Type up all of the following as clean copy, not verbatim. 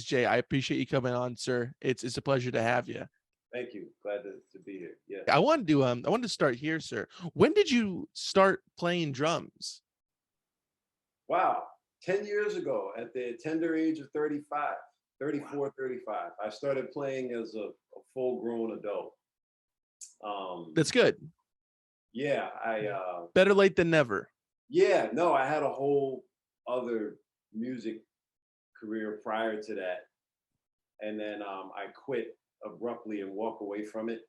Jay, I appreciate you coming on, sir. It's a pleasure to have you. Thank you. Glad to be here. Yeah. I wanted to start here, sir. When did you start playing drums? Wow. 10 years ago, at the tender age of 35, Wow. 34, 35, I started playing as a full grown adult. That's good. Yeah, Better late than never. yeah, no, I had a whole other music career prior to that. And then I quit abruptly and walked away from it.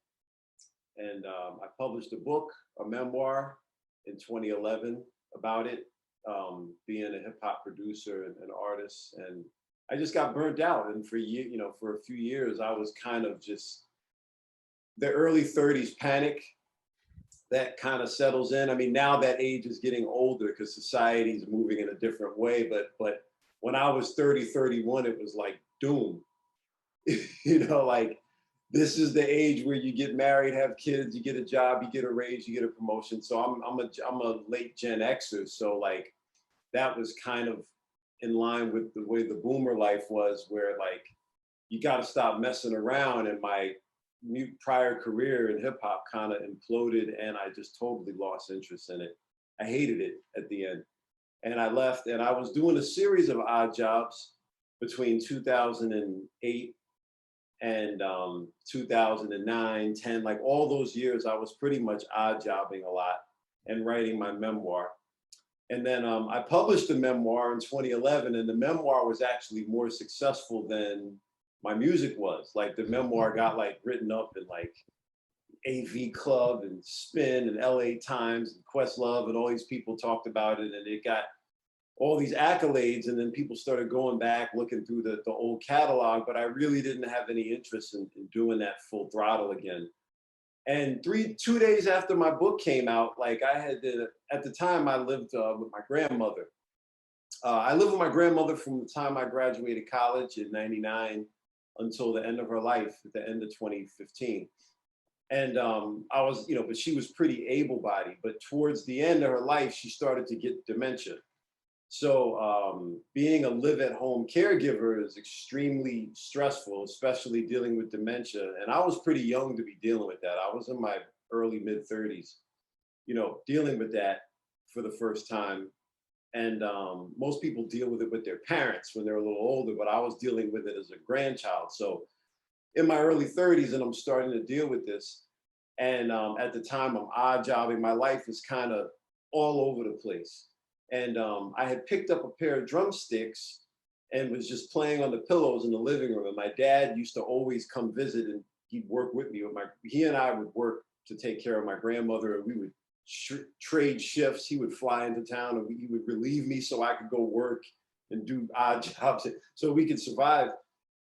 And I published a book, a memoir in 2011 about it, being a hip hop producer and an artist. And I just got burnt out. And for a few years, I was kind of just the early 30s panic that kind of settles in. I mean, now that age is getting older because society is moving in a different way. But when I was 30, 31, it was like doom. Like this is the age where you get married, have kids, you get a job, you get a raise, you get a promotion. So I'm a late Gen Xer. So like that was kind of in line with the way the boomer life was, where like you got to stop messing around. And my prior career in hip hop kind of imploded, and I just totally lost interest in it. I hated it at the end, and I left. And I was doing a series of odd jobs between 2008 and 2009, 10, like all those years, I was pretty much odd jobbing a lot and writing my memoir. And then I published a memoir in 2011, and the memoir was actually more successful than my music was. Like the memoir got like written up in like AV Club and Spin and LA Times and Questlove, and all these people talked about it, and it got all these accolades. And then people started going back, looking through the old catalog, but I really didn't have any interest in doing that full throttle again. And 2 days after my book came out, like at the time I lived with my grandmother. I lived with my grandmother from the time I graduated college in 99 until the end of her life at the end of 2015. And I was, but she was pretty able-bodied, but towards the end of her life, she started to get dementia. So being a live-at-home caregiver is extremely stressful, especially dealing with dementia. And I was pretty young to be dealing with that. I was in my early mid-30s, dealing with that for the first time. And most people deal with it with their parents when they're a little older, but I was dealing with it as a grandchild. So in my early 30s, and I'm starting to deal with this. And at the time, I'm odd jobbing. My life is kind of all over the place. And I had picked up a pair of drumsticks and was just playing on the pillows in the living room. And my dad used to always come visit, and he'd work with me. He and I would work to take care of my grandmother, and we would trade shifts. He would fly into town, and he would relieve me so I could go work and do odd jobs so we could survive.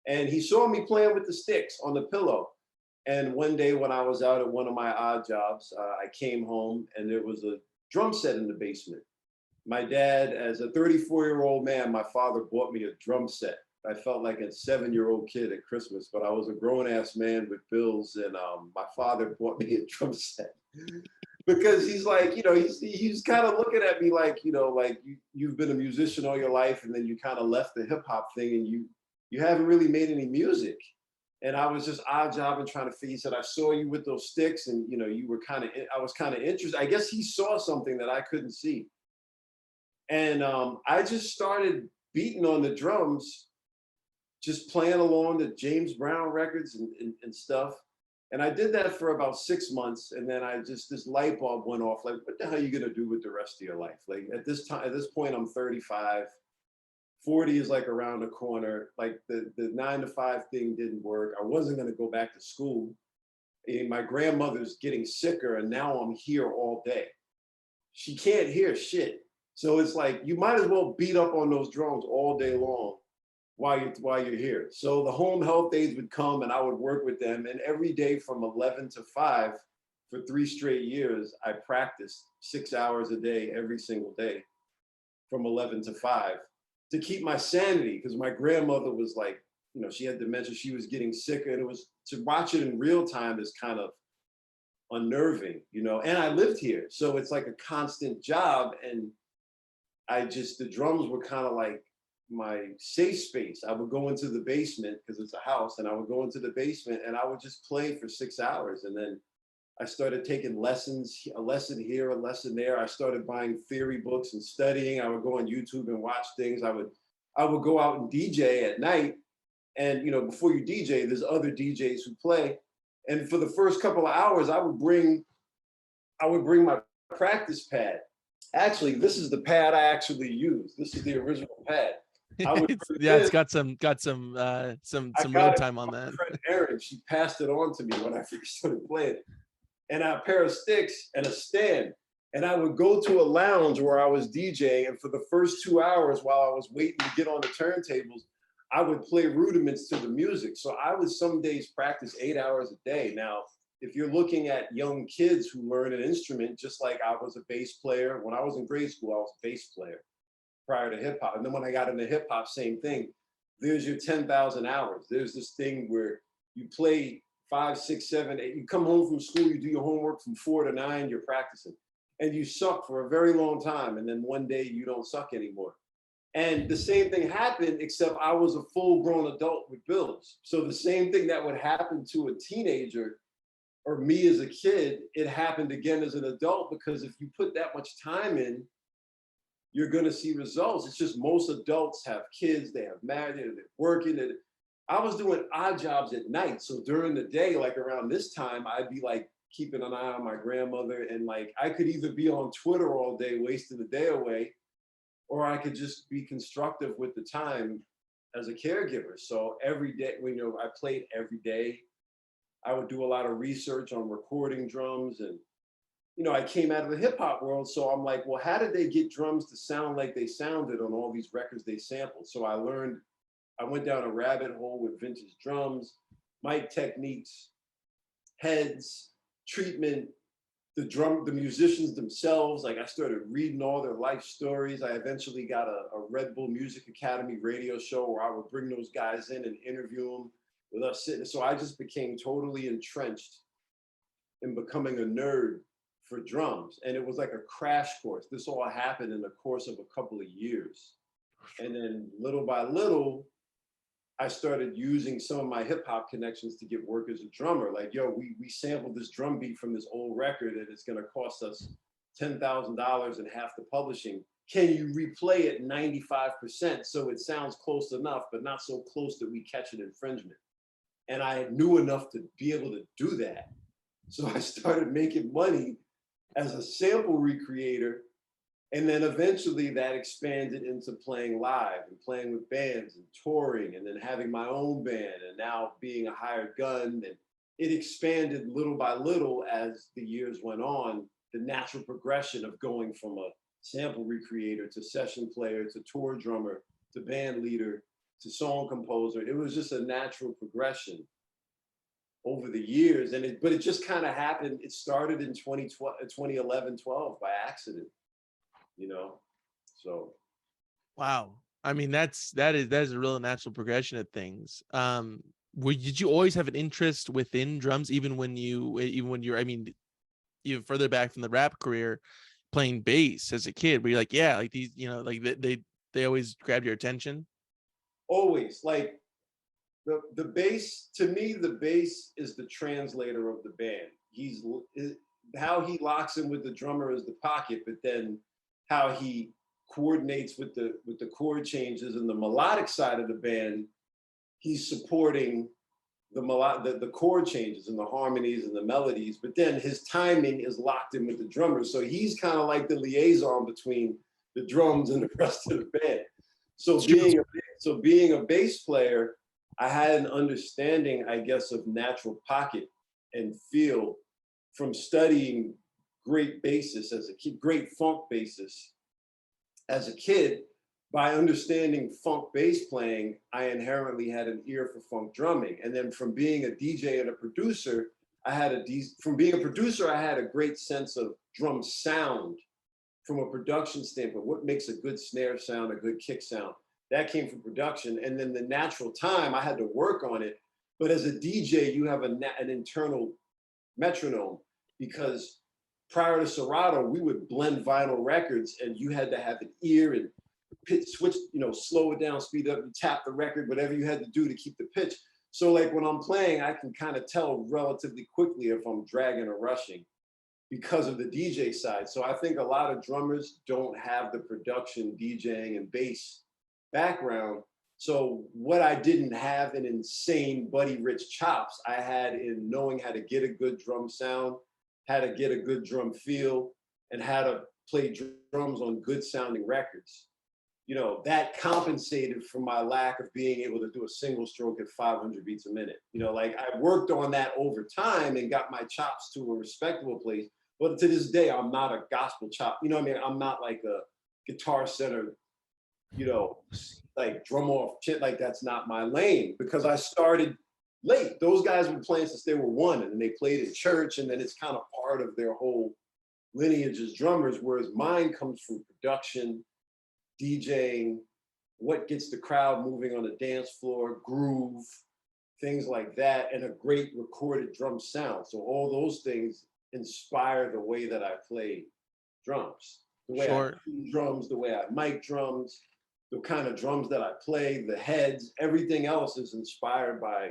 And he saw me playing with the sticks on the pillow. And one day when I was out at one of my odd jobs, I came home and there was a drum set in the basement. My dad, as a 34-year-old man, my father bought me a drum set. I felt like a 7-year-old kid at Christmas, but I was a grown-ass man with bills, and my father bought me a drum set. Because he's like, he's kind of looking at me like, like you've been a musician all your life, and then you kind of left the hip hop thing, and you haven't really made any music. And I was just odd jobbing trying to figure. He said, I saw you with those sticks, and you were I was kind of interested. I guess he saw something that I couldn't see. And I just started beating on the drums, just playing along the James Brown records and stuff. And I did that for about 6 months. And then this light bulb went off, like, what the hell are you gonna do with the rest of your life? Like at this point, I'm 35, 40 is like around the corner. Like the 9 to 5 thing didn't work. I wasn't gonna go back to school. And my grandmother's getting sicker, and now I'm here all day. She can't hear shit. So it's like, you might as well beat up on those drums all day long while you're here. So the home health aides would come, and I would work with them. And every day from 11 to 5 for 3 straight years, I practiced 6 hours a day, every single day from 11 to 5 to keep my sanity. Because my grandmother was like, she had dementia, she was getting sicker. And it was, to watch it in real time is kind of unnerving, and I lived here. So it's like a constant job. And the drums were kind of like my safe space. I would go into the basement because it's a house, and I would go into the basement and I would just play for 6 hours. And then I started taking lessons, a lesson here, a lesson there. I started buying theory books and studying. I would go on YouTube and watch things. I would go out and DJ at night. And before you DJ, there's other DJs who play. And for the first couple of hours, I would bring my practice pad. Actually, this is the pad I actually use. This is the original pad. It's got some road time on that. My friend Erin, she passed it on to me when I first started playing. And a pair of sticks and a stand. And I would go to a lounge where I was DJing, and for the first 2 hours while I was waiting to get on the turntables, I would play rudiments to the music. So I would some days practice 8 hours a day. Now, if you're looking at young kids who learn an instrument, just like I was a bass player. When I was in grade school, I was a bass player prior to hip hop. And then when I got into hip hop, same thing. There's your 10,000 hours. There's this thing where you play 5, 6, 7, 8. You come home from school, you do your homework from 4 to 9, you're practicing. And you suck for a very long time. And then one day you don't suck anymore. And the same thing happened, except I was a full-grown adult with bills. So the same thing that would happen to a teenager or me as a kid, it happened again as an adult, because if you put that much time in, you're going to see results. It's just most adults have kids, they have married, they're working. And I was doing odd jobs at night. So during the day, like around this time, I'd be like keeping an eye on my grandmother. And like, I could either be on Twitter all day, wasting the day away, or I could just be constructive with the time as a caregiver. So every day, I played every day. I would do a lot of research on recording drums, and I came out of the hip hop world. So I'm like, well, how did they get drums to sound like they sounded on all these records they sampled? So I went down a rabbit hole with vintage drums, mic techniques, heads, treatment, the musicians themselves. Like I started reading all their life stories. I eventually got a Red Bull Music Academy radio show where I would bring those guys in and interview them with us sitting. So I just became totally entrenched in becoming a nerd for drums. And it was like a crash course. This all happened in the course of a couple of years. And then little by little, I started using some of my hip hop connections to get work as a drummer. Like, yo, we sampled this drum beat from this old record and it's gonna cost us $10,000 and half the publishing. Can you replay it 95% so it sounds close enough, but not so close that we catch an infringement? And I knew enough to be able to do that. So I started making money as a sample recreator. And then eventually that expanded into playing live and playing with bands and touring, and then having my own band, and now being a hired gun. And it expanded little by little as the years went on, the natural progression of going from a sample recreator to session player to tour drummer to band leader to song composer. It was just a natural progression over the years. But it just kind of happened. It started in 2011, 12 by accident. So Wow. I mean, that is a real natural progression of things. Did you always have an interest within drums, even when you're, I mean, even further back from the rap career, playing bass as a kid, where you're like, yeah, like these, like they always grabbed your attention? Always. Like the bass, to me, the bass is the translator of the band. How he locks in with the drummer is the pocket, but then how he coordinates with the chord changes and the melodic side of the band, he's supporting the chord changes and the harmonies and the melodies, but then his timing is locked in with the drummer. So he's kind of like the liaison between the drums and the rest of the band. So being a bass player, I had an understanding, I guess, of natural pocket and feel from studying great bassists as a kid, great funk bassists as a kid. By understanding funk bass playing, I inherently had an ear for funk drumming. And then from being a DJ and a producer, I had a great sense of drum sound from a production standpoint. What makes a good snare sound, a good kick sound? That came from production. And then the natural time, I had to work on it. But as a DJ, you have an internal metronome, because prior to Serato, we would blend vinyl records and you had to have an ear and pitch switch, slow it down, speed it up, you tap the record, whatever you had to do to keep the pitch. So like when I'm playing, I can kind of tell relatively quickly if I'm dragging or rushing because of the DJ side. So I think a lot of drummers don't have the production, DJing, and bass background. So what I didn't have in insane Buddy Rich chops, I had in knowing how to get a good drum sound, how to get a good drum feel, and how to play drums on good sounding records. That compensated for my lack of being able to do a single stroke at 500 beats a minute. Like I worked on that over time and got my chops to a respectable place. But to this day, I'm not a gospel chop. You know what I mean? I'm not like a Guitar Center, like drum off shit. Like that's not my lane because I started late. Those guys were playing since they were one, and they played in church, and then it's kind of part of their whole lineage as drummers. Whereas mine comes from production, DJing, what gets the crowd moving on the dance floor, groove, things like that, and a great recorded drum sound. So all those things inspire the way that I play drums, the way I do drums, the way I mic drums, the kind of drums that I play, the heads, everything else is inspired by,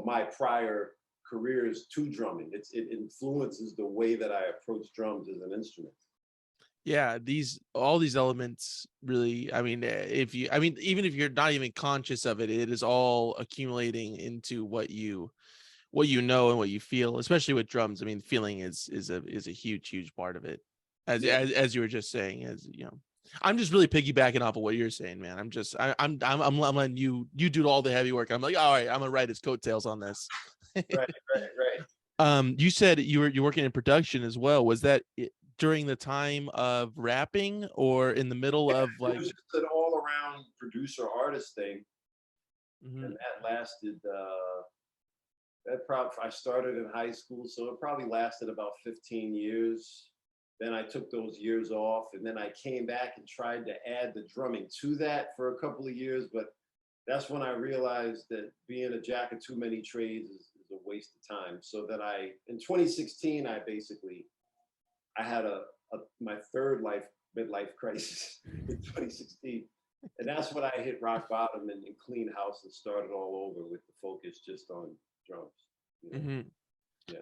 my prior careers to drumming. It influences the way that I approach drums as an instrument. Yeah, all these elements really, I mean, even if you're not even conscious of it, it is all accumulating into what you know and what you feel, especially with drums. I mean, feeling is a huge part of it. As you were just saying, I'm just really piggybacking off of what you're saying, man. I'm letting you do all the heavy work. I'm like, all right, I'm gonna ride his coattails on this. Right. You said you're working in production as well. Was that during the time of rapping or in the middle of like? It was just an all around producer artist thing. Mm-hmm. And that lasted I started in high school, so it probably lasted about 15 years. Then I took those years off, and then I came back and tried to add the drumming to that for a couple of years. But that's when I realized that being a jack of too many trades is a waste of time. So that in 2016, I had my third midlife crisis in 2016. And that's when I hit rock bottom and clean house and started all over with the focus just on drums. Mm-hmm. Yeah.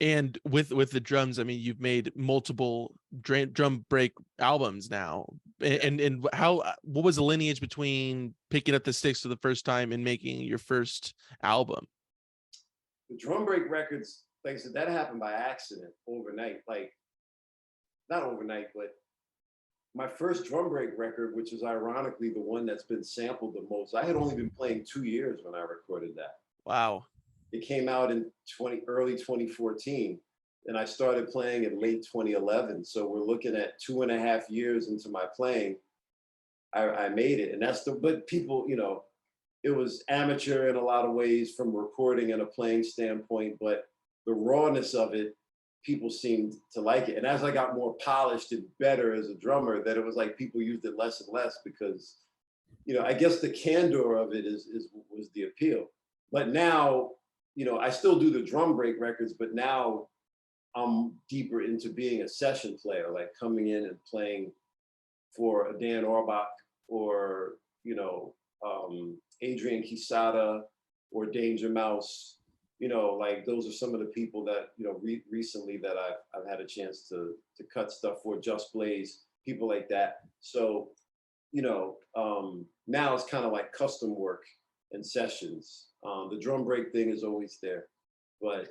And with the drums, I mean, you've made multiple drum break albums now. And what was the lineage between picking up the sticks for the first time and making your first album? The drum break records, like I said, that happened by accident overnight. Like, not overnight, but my first drum break record, which is ironically the one that's been sampled the most, I had only been playing 2 years when I recorded that. Wow. It came out in early 2014, and I started playing in late 2011. So we're looking at 2.5 years into my playing. I made it, and but people, it was amateur in a lot of ways from recording and a playing standpoint, but the rawness of it, people seemed to like it. And as I got more polished and better as a drummer, that it was like people used it less and less because, I guess the candor of it was the appeal. But now, I still do the drum break records, but now I'm deeper into being a session player, like coming in and playing for a Dan Orbach or, Adrian Quisada or Danger Mouse. Like those are some of the people that, recently that I've had a chance to cut stuff for, Just Blaze, people like that. So, now it's kind of like custom work and sessions. The drum break thing is always there, but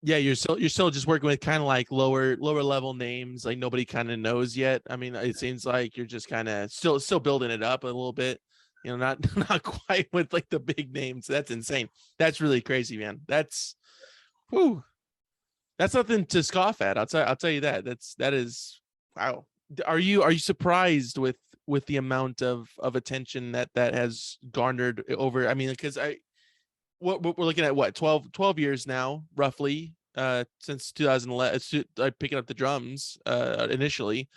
yeah, you're still just working with kind of like lower level names, like nobody kind of knows yet. I mean, it seems like you're just kind of still building it up a little bit, not quite with like the big names. That's insane. That's really crazy, man. That's nothing to scoff at. I'll tell you that. That is wow. Are you surprised with the amount of attention that has garnered over? I mean, because we're looking at what 12 years now, roughly, since 2011, picking up the drums initially.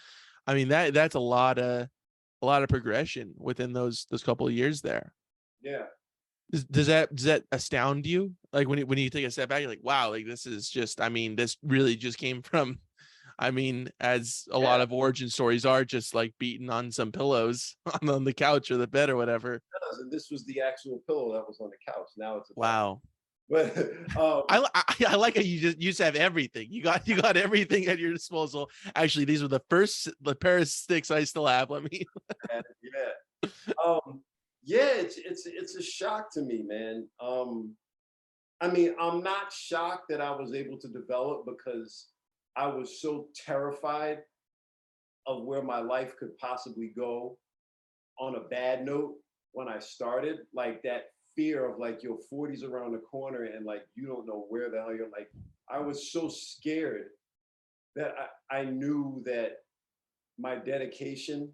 I mean, that's a lot of progression within those couple of years there. Yeah. Does that astound you? Like when you take a step back, you're like, wow, like this is just, I mean, this really just came from I mean, as a lot Yeah, of origin stories are, just like beating on some pillows on the couch or the bed or whatever. and this was the actual pillow that was on the couch. Now it's a bed. Wow. But I like how you just have everything. You got everything at your disposal. Actually, these were the pair of sticks I still have. Let me. yeah, yeah, it's a shock to me, man. I mean, I'm not shocked that I was able to develop because I was so terrified of where my life could possibly go on a bad note when I started. Like that fear of like your 40s around the corner and like you don't know where the hell you're like. I was so scared that I knew that my dedication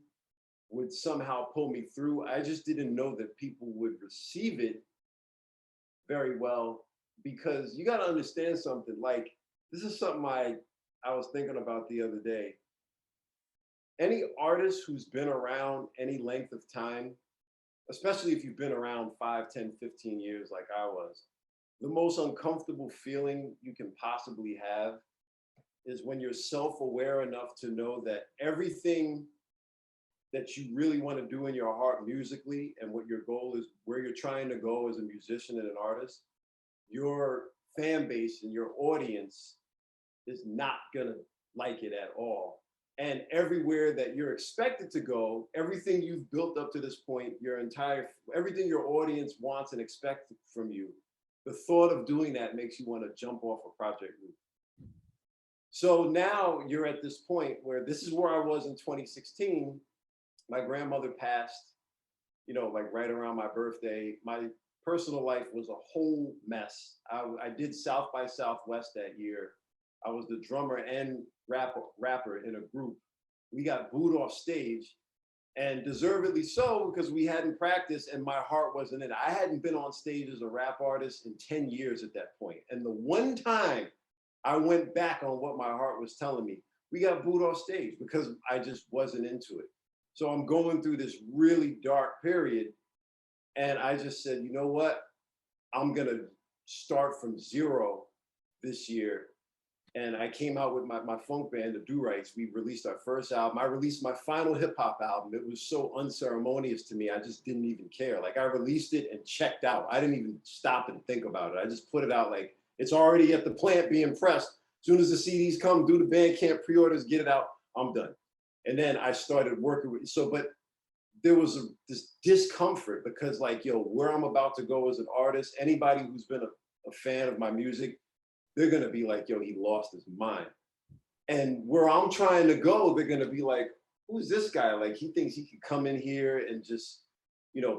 would somehow pull me through. I just didn't know that people would receive it very well because you got to understand something. Like this is something I was thinking about the other day. Any artist who's been around any length of time, especially if you've been around 5, 10, 15 years like I was, the most uncomfortable feeling you can possibly have is when you're self-aware enough to know that everything that you really want to do in your heart musically and what your goal is, where you're trying to go as a musician and an artist, your fan base and your audience is not gonna like it at all. And everywhere that you're expected to go, everything you've built up to this point, everything your audience wants and expects from you, the thought of doing that makes you want to jump off a project roof. So now you're at this point where this is where I was in 2016. My grandmother passed, like right around my birthday. My personal life was a whole mess. I did South by Southwest that year. I was the drummer and rapper in a group. We got booed off stage, and deservedly so because we hadn't practiced and my heart wasn't in it. I hadn't been on stage as a rap artist in 10 years at that point. And the one time I went back on what my heart was telling me, we got booed off stage because I just wasn't into it. So I'm going through this really dark period. And I just said, you know what? I'm going to start from zero this year. And I came out with my funk band, the Du-rites. We released our first album. I released my final hip hop album. It was so unceremonious to me. I just didn't even care. Like I released it and checked out. I didn't even stop and think about it. I just put it out like it's already at the plant being pressed. As soon as the CDs come, do the Bandcamp pre-orders, get it out, I'm done. And then I started working with, but there was this discomfort because like, where I'm about to go as an artist, anybody who's been a fan of my music, they're gonna be like, he lost his mind. And where I'm trying to go, they're gonna be like, who's this guy? Like he thinks he could come in here and just,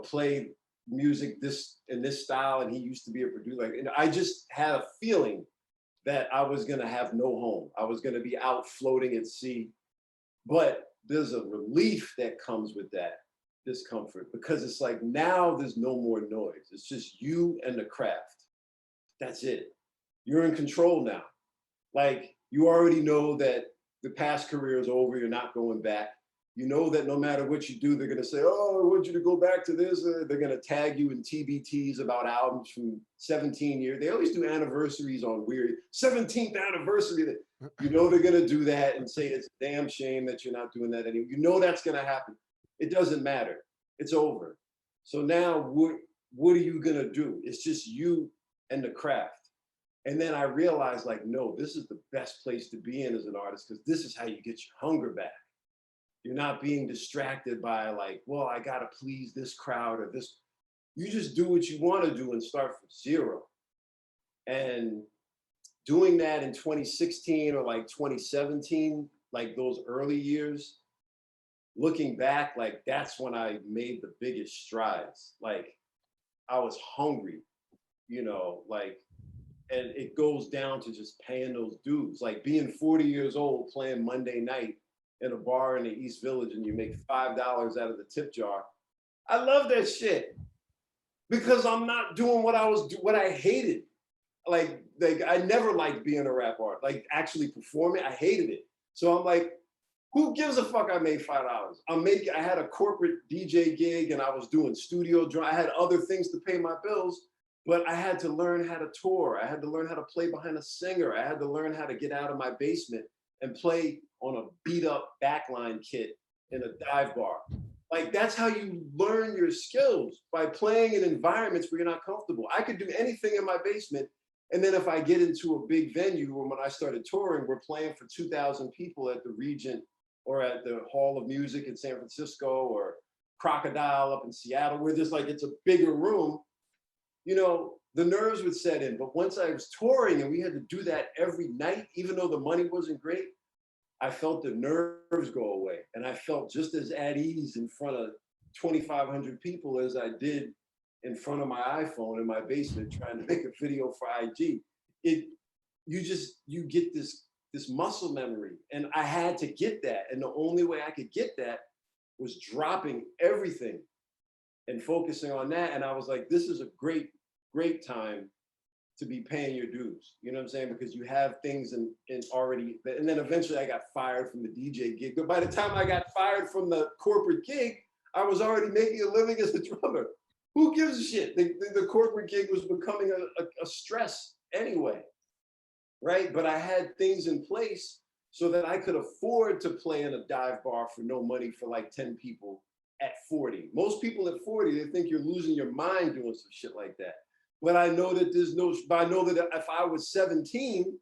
play music this in this style, and he used to be a producer. Like, and I just had a feeling that I was gonna have no home. I was gonna be out floating at sea. But there's a relief that comes with that discomfort because it's like now there's no more noise. It's just you and the craft. That's it. You're in control now. Like you already know that the past career is over. You're not going back. You know that no matter what you do, they're going to say, oh, I want you to go back to this. They're going to tag you in TBTs about albums from 17 years. They always do anniversaries on weird 17th anniversary. You know they're going to do that and say it's a damn shame that you're not doing that anymore. You know that's going to happen. It doesn't matter. It's over. So now what are you going to do? It's just you and the craft. And then I realized like, no, this is the best place to be in as an artist because this is how you get your hunger back. You're not being distracted by like, well, I got to please this crowd or this. You just do what you want to do and start from zero. And doing that in 2016 or like 2017, like those early years, looking back, like that's when I made the biggest strides. Like I was hungry, like, and it goes down to just paying those dues. Like being 40 years old, playing Monday night in a bar in the East Village and you make $5 out of the tip jar. I love that shit because I'm not doing what I hated. Like I never liked being a rap artist, like actually performing. I hated it. So I'm like, who gives a fuck I made $5? I had a corporate DJ gig and I was doing studio drum. I had other things to pay my bills, but I had to learn how to tour. I had to learn how to play behind a singer. I had to learn how to get out of my basement and play on a beat up backline kit in a dive bar. Like that's how you learn your skills, by playing in environments where you're not comfortable. I could do anything in my basement. And then if I get into a big venue, or when I started touring, we're playing for 2,000 people at the Regent or at the Hall of Music in San Francisco, or Crocodile up in Seattle, where there's like, it's a bigger room, you know, the nerves would set in. But once I was touring and we had to do that every night, even though the money wasn't great, I felt the nerves go away. And I felt just as at ease in front of 2,500 people as I did in front of my iPhone in my basement trying to make a video for IG. You get this muscle memory. And I had to get that. And the only way I could get that was dropping everything and focusing on that. And I was like, this is a great time to be paying your dues. You know what I'm saying? Because you have things in already, and then eventually I got fired from the DJ gig. But by the time I got fired from the corporate gig, I was already making a living as a drummer. Who gives a shit? The corporate gig was becoming a stress anyway, right? But I had things in place so that I could afford to play in a dive bar for no money for like 10 people at 40. Most people at 40, they think you're losing your mind doing some shit like that. But I know that I know that if I was 17,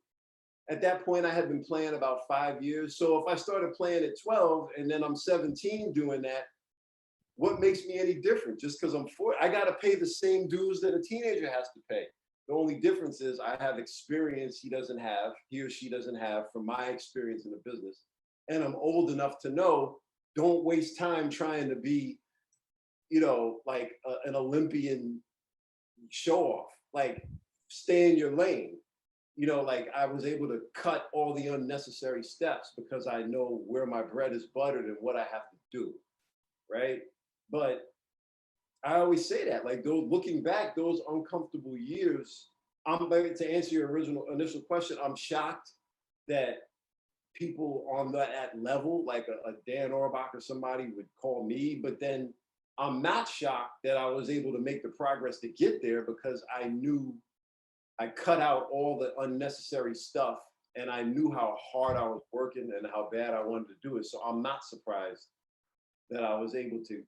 at that point I had been playing about 5 years. So if I started playing at 12 and then I'm 17 doing that, what makes me any different? Just because I'm 40, I got to pay the same dues that a teenager has to pay. The only difference is I have experience he or she doesn't have from my experience in the business. And I'm old enough to know, don't waste time trying to be, you know, like an Olympian show off. Like, stay in your lane. You know, like I was able to cut all the unnecessary steps because I know where my bread is buttered and what I have to do, right? But I always say that, like, those, looking back, those uncomfortable years, to answer your initial question, I'm shocked that people on that level, like a Dan Orbach or somebody, would call me. But then I'm not shocked that I was able to make the progress to get there, because I knew I cut out all the unnecessary stuff, and I knew how hard I was working and how bad I wanted to do it. So I'm not surprised that I was able to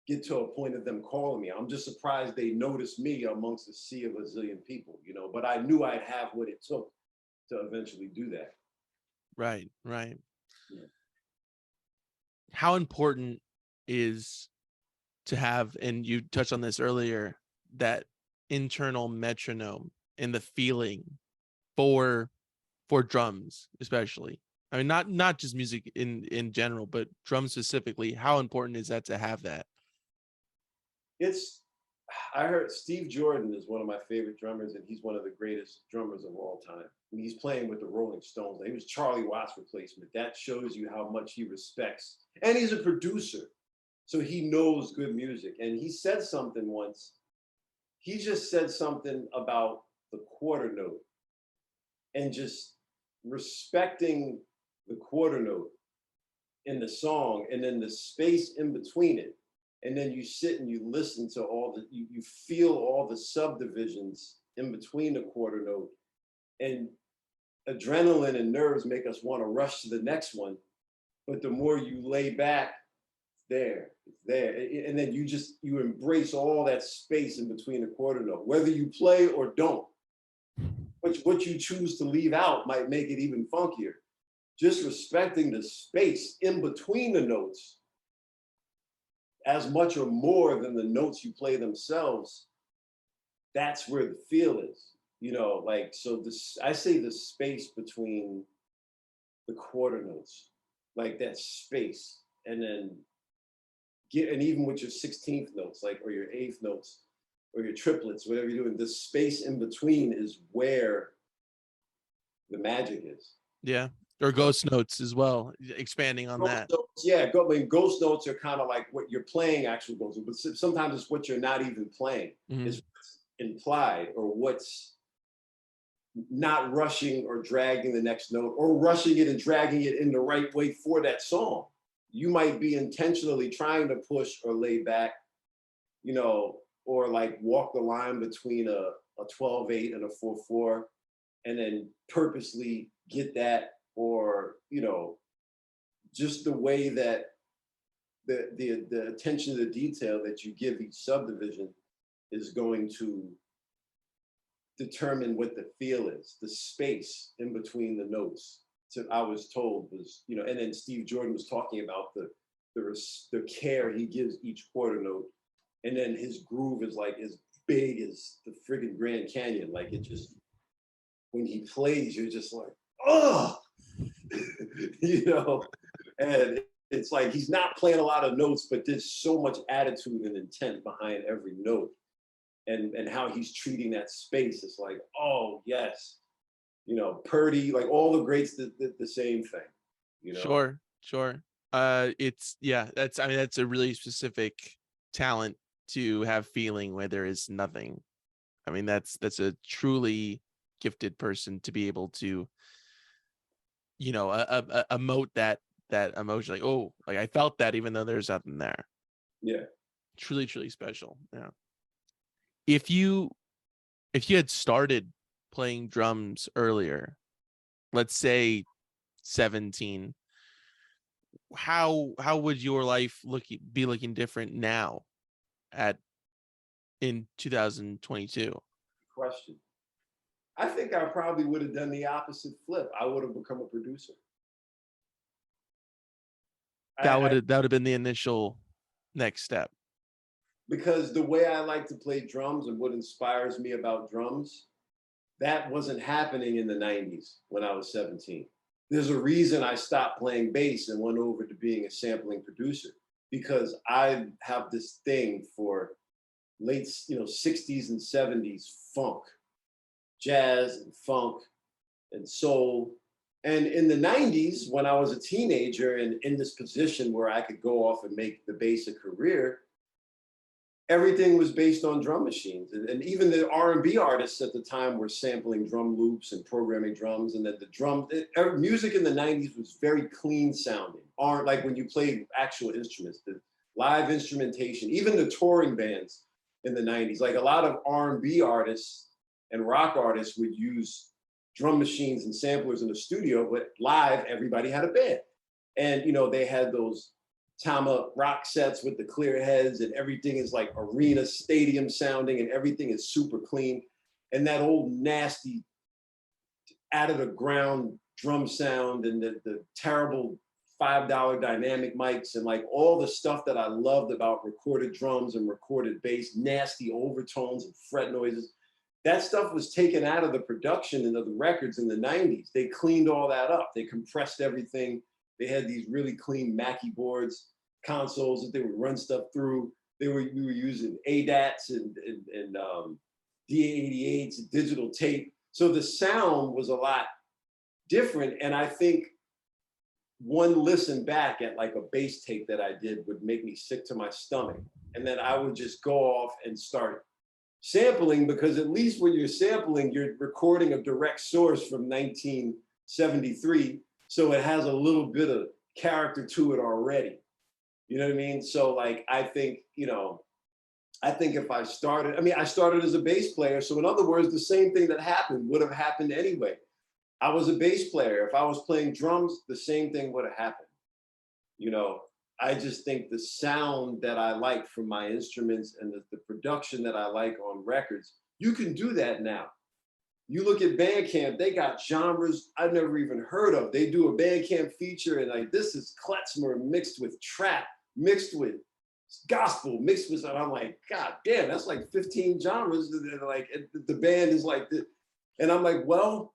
get to a point of them calling me. I'm just surprised they noticed me amongst a sea of a zillion people, you know, but I knew I'd have what it took to eventually do that. Right, right. Yeah. How important is to have, and you touched on this earlier, that internal metronome and the feeling for drums, especially? I mean, not just music in general, but drums specifically. How important is that to have that? I heard Steve Jordan is one of my favorite drummers, and he's one of the greatest drummers of all time. And he's playing with the Rolling Stones. He was Charlie Watts' replacement. That shows you how much he respects. And he's a producer, so he knows good music. And he said something once. He just said something about the quarter note and just respecting the quarter note in the song, and then the space in between it. And then you sit and you listen to you feel all the subdivisions in between the quarter note, and adrenaline and nerves make us want to rush to the next one. But the more you lay back, it's there. And then you embrace all that space in between the quarter note, whether you play or don't. What you choose to leave out might make it even funkier. Just respecting the space in between the notes as much or more than the notes you play themselves, that's where the feel is, you know, like, so I say the space between the quarter notes, like that space, and then and even with your 16th notes, like, or your 8th notes, or your triplets, whatever you're doing, the space in between is where the magic is. Yeah. Or ghost notes as well, expanding on that. Notes, yeah, ghost notes are kind of like what you're playing actual ghost notes, but sometimes it's what you're not even playing. Mm-hmm. It's what's implied, or what's not rushing or dragging the next note, or rushing it and dragging it in the right way for that song. You might be intentionally trying to push or lay back, you know, or like walk the line between a 12/8 and a 4/4, and then purposely get that or, just the way that the attention to the detail that you give each subdivision is going to determine what the feel is, the space in between the notes. So I was told was, and then Steve Jordan was talking about the care he gives each quarter note, and then his groove is like as big as the friggin' Grand Canyon. Like it just, when he plays, you're just like, oh, and it's like he's not playing a lot of notes, but there's so much attitude and intent behind every note, and how he's treating that space. It's like, oh yes, Purdy, like all the greats did the same thing. Sure. It's that's, I mean, that's a really specific talent to have feeling where there is nothing. I mean, that's a truly gifted person to be able to, emote that emotion, like, oh, like I felt that even though there's nothing there. Yeah. Truly, truly special. Yeah. If you had started playing drums earlier, let's say 17, how would your life be looking different now in 2022? Question. I think I probably would have done the opposite flip. I would have become a producer. That would have been the initial next step. Because the way I like to play drums and what inspires me about drums, that wasn't happening in the 90s when I was 17. There's a reason I stopped playing bass and went over to being a sampling producer, because I have this thing for late, 60s and 70s funk, jazz and funk and soul. And in the 90s, when I was a teenager and in this position where I could go off and make the bass a career, everything was based on drum machines. And even the R&B artists at the time were sampling drum loops and programming drums. And that music in the 90s was very clean sounding. Like when you played actual instruments, the live instrumentation, even the touring bands in the 90s, like a lot of R&B artists and rock artists would use drum machines and samplers in the studio, but live, everybody had a band. And, they had those Tama rock sets with the clear heads, and everything is like arena stadium sounding, and everything is super clean. And that old nasty out of the ground drum sound, and the terrible $5 dynamic mics, and like all the stuff that I loved about recorded drums and recorded bass, nasty overtones and fret noises, that stuff was taken out of the production and of the records in the 90s. They cleaned all that up. They compressed everything. They had these really clean Mackie boards, consoles that they would run stuff through. We were using ADATs and DA88s, and digital tape. So the sound was a lot different. And I think one listen back at like a bass tape that I did would make me sick to my stomach. And then I would just go off and start sampling, because at least when you're sampling, you're recording a direct source from 1973. So it has a little bit of character to it already. You know what I mean? So like, I think if I started as a bass player. So in other words, the same thing that happened would have happened anyway. I was a bass player. If I was playing drums, the same thing would have happened. I just think the sound that I like from my instruments and the production that I like on records, you can do that now. You look at Bandcamp, they got genres I've never even heard of. They do a Bandcamp feature, and like, this is klezmer mixed with trap, mixed with gospel, mixed with, and I'm like, God damn, that's like 15 genres. And like, the band is like this. And I'm like, well,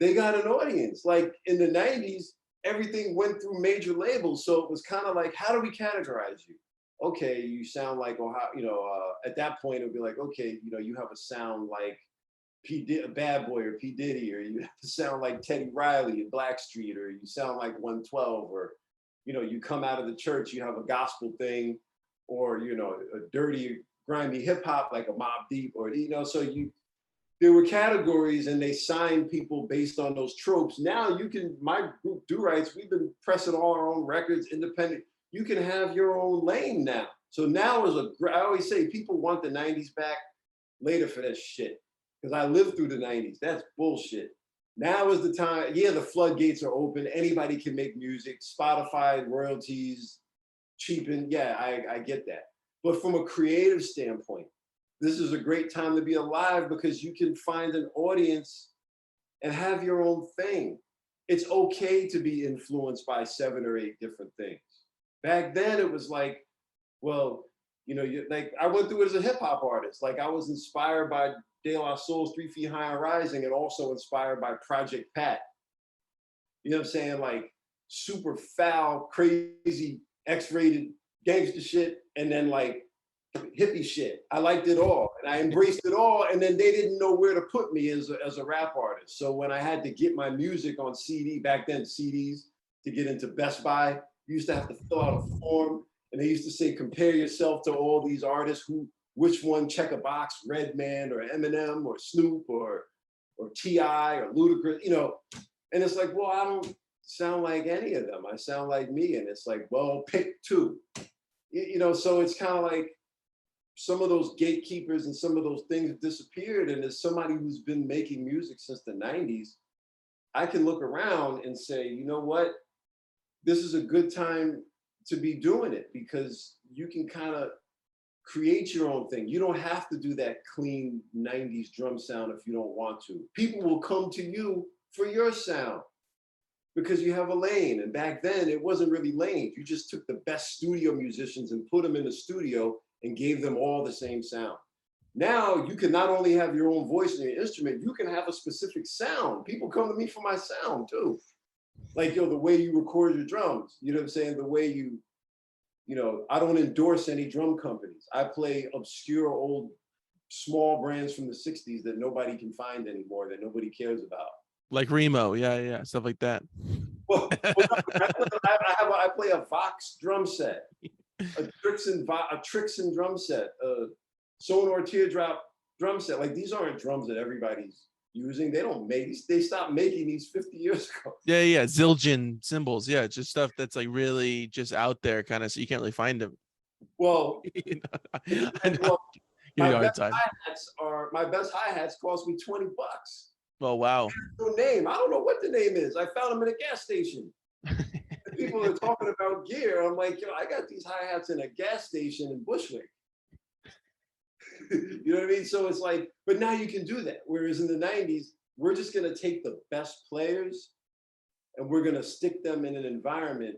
they got an audience. Like in the 90s, everything went through major labels. So it was kind of like, how do we categorize you? Okay, you sound like, at that point, it would be like, okay, you have a sound like Bad Boy or P. Diddy, or you have to sound like Teddy Riley and Blackstreet, or you sound like 112, or, you come out of the church, you have a gospel thing, or, a dirty, grimy hip hop like a Mobb Deep, or, so there were categories, and they signed people based on those tropes. Now my group Du-rites, we've been pressing all our own records, independent. You can have your own lane now. So now I always say, people want the 90s back later for that shit. Because I lived through the 90s. That's bullshit. Now is the time. Yeah, the floodgates are open. Anybody can make music. Spotify royalties cheapen. Yeah, I get that. But from a creative standpoint, this is a great time to be alive because you can find an audience and have your own thing. It's okay to be influenced by 7 or 8 different things. Back then, it was like, well, like I went through it as a hip hop artist. Like I was inspired by De La Soul's 3 Feet High and Rising, and also inspired by Project Pat. You know what I'm saying? Like super foul, crazy, X-rated gangster shit, and then like hippie shit. I liked it all, and I embraced it all. And then they didn't know where to put me as a rap artist. So when I had to get my music on CD back then, CDs to get into Best Buy, you used to have to fill out a form, and they used to say compare yourself to all these artists. Which one check a box? Redman or Eminem or Snoop or T.I. or Ludacris, And it's like, well, I don't sound like any of them. I sound like me. And it's like, well, pick two. So it's kind of like some of those gatekeepers and some of those things have disappeared. And as somebody who's been making music since the 90s, I can look around and say, you know what? This is a good time to be doing it because you can kind of create your own thing. You don't have to do that clean 90s drum sound if you don't want to. People will come to you for your sound because you have a lane. And back then it wasn't really lanes. You just took the best studio musicians and put them in the studio and gave them all the same sound. Now you can not only have your own voice and your instrument, you can have a specific sound. People come to me for my sound too. Like, the way you record your drums, you know what I'm saying? The way I don't endorse any drum companies. I play obscure old small brands from the 60s that nobody can find anymore, that nobody cares about. Like Remo, yeah, stuff like that. Well, I play a Vox drum set, a Trixon drum set, a Sonor Teardrop drum set. Like, these aren't drums that everybody's using. They stopped making these 50 years ago. Yeah, Zildjian cymbals. Yeah, just stuff that's like really just out there, kind of, so you can't really find them. Well, I know. my best hi-hats cost me $20. Oh wow. No name. I don't know what the name is. I found them in a gas station. People are talking about gear. I'm like, I got these hi-hats in a gas station in Bushwick. You know what I mean? So it's like, but now you can do that. Whereas in the 90s, we're just going to take the best players and we're going to stick them in an environment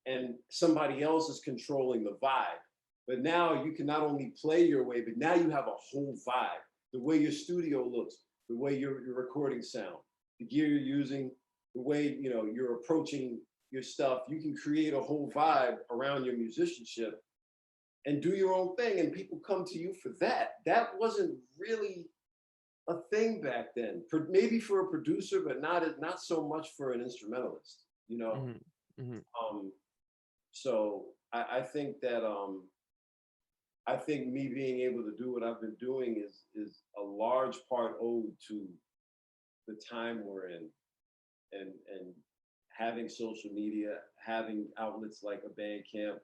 and somebody else is controlling the vibe. But now you can not only play your way, but now you have a whole vibe. The way your studio looks, the way your recording sound, the gear you're using, the way you're approaching your stuff. You can create a whole vibe around your musicianship and do your own thing, and people come to you for that. That wasn't really a thing back then. Maybe for a producer, but not so much for an instrumentalist. Mm-hmm. Mm-hmm. So I think that I think me being able to do what I've been doing is a large part owed to the time we're in, and having social media, having outlets like a Bandcamp,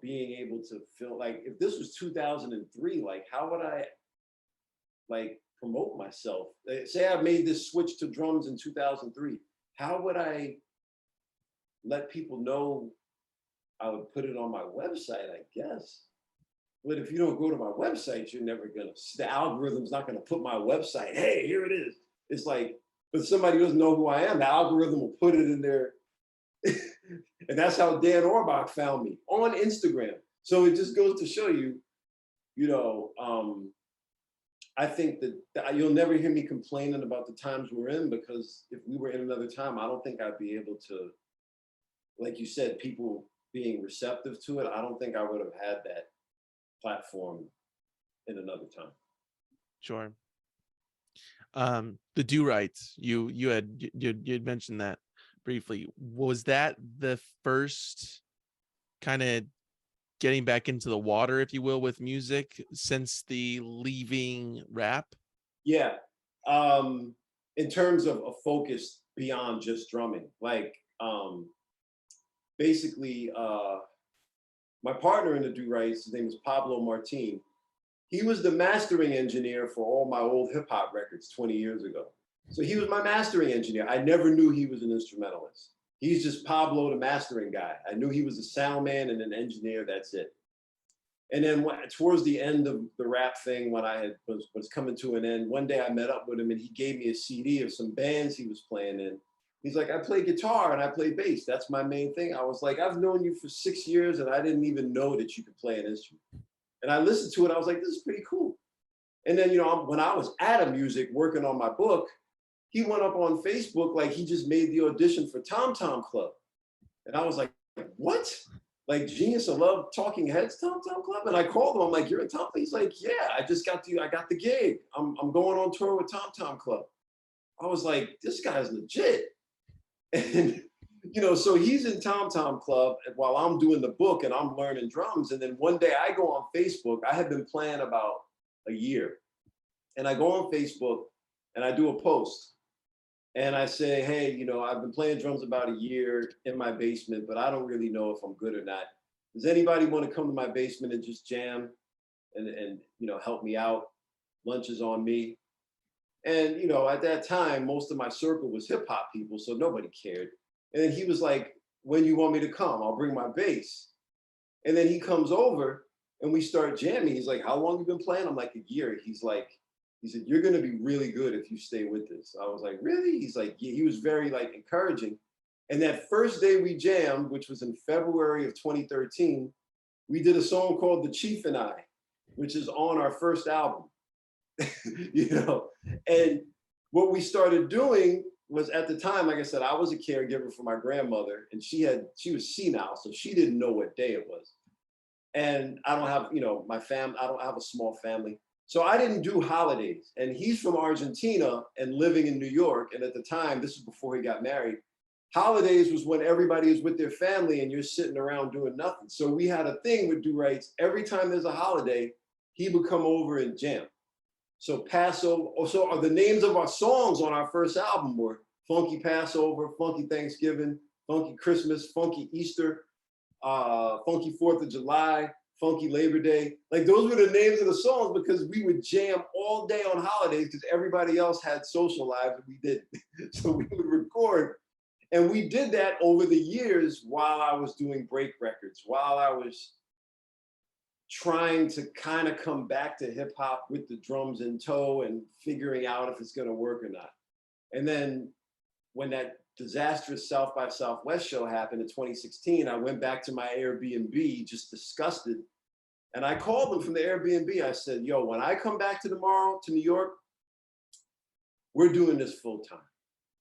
being able to feel like, if this was 2003, like how would I like promote myself? Say I made this switch to drums in 2003. How would I let people know? I would put it on my website, I guess. But if you don't go to my website, the algorithm's not gonna put my website, hey, here it is. It's like, but somebody doesn't know who I am, the algorithm will put it in there. And that's how Dan Orbach found me, on Instagram. So it just goes to show you, I think that you'll never hear me complaining about the times we're in, because if we were in another time, I don't think I'd be able to, like you said, people being receptive to it. I don't think I would have had that platform in another time. Sure. The Durites, you had mentioned that briefly. Was that the first kind of getting back into the water, if you will, with music since the leaving rap? Yeah. In terms of a focus beyond just drumming, like basically my partner in the Durites, his name is Pablo Martin. He was the mastering engineer for all my old hip hop records 20 years ago. So he was my mastering engineer. I never knew he was an instrumentalist. He's just Pablo, the mastering guy. I knew he was a sound man and an engineer. That's it. And then towards the end of the rap thing, when I was coming to an end, one day I met up with him and he gave me a CD of some bands he was playing in. He's like, I play guitar and I play bass. That's my main thing. I was like, I've known you for 6 years and I didn't even know that you could play an instrument. And I listened to it. I was like, this is pretty cool. And then, when I was at a music working on my book, he went up on Facebook like he just made the audition for Tom Tom Club. And I was like, what? Like Genius of Love Talking Heads Tom Tom Club? And I called him. I'm like, you're in Tom? He's like, yeah, I got the gig. I'm going on tour with Tom Tom Club. I was like, this guy's legit. And, so he's in Tom Tom Club while I'm doing the book and I'm learning drums. And then one day I go on Facebook. I had been playing about a year. And I go on Facebook and I do a post. And I say, hey, I've been playing drums about a year in my basement, but I don't really know if I'm good or not. Does anybody want to come to my basement and just jam and help me out? Lunch is on me. And, at that time, most of my circle was hip hop people, so nobody cared. And then he was like, when you want me to come, I'll bring my bass. And then he comes over and we start jamming. He's like, how long you been playing? I'm like, a year. He said, you're going to be really good if you stay with this. I was like, really? He's like, yeah. He was very encouraging. And that first day we jammed, which was in February of 2013, we did a song called The Chief and I, which is on our first album. And what we started doing was, at the time, like I said, I was a caregiver for my grandmother, and she was senile, so she didn't know what day it was. And I don't have, I don't have a small family. So I didn't do holidays. And he's from Argentina and living in New York. And at the time, this is before he got married, holidays was when everybody is with their family and you're sitting around doing nothing. So we had a thing with Du-rites. Every time there's a holiday, he would come over and jam. So Passover, so the names of our songs on our first album were Funky Passover, Funky Thanksgiving, Funky Christmas, Funky Easter, Funky 4th of July, Funky Labor Day. Like, those were the names of the songs because we would jam all day on holidays because everybody else had social lives and we didn't. So we would record. And we did that over the years while I was doing break records, while I was trying to kind of come back to hip hop with the drums in tow and figuring out if it's going to work or not. And then when that disastrous South by Southwest show happened in 2016, I went back to my Airbnb, just disgusted. And I called them from the Airbnb. I said, yo, when I come back tomorrow to New York, we're doing this full time.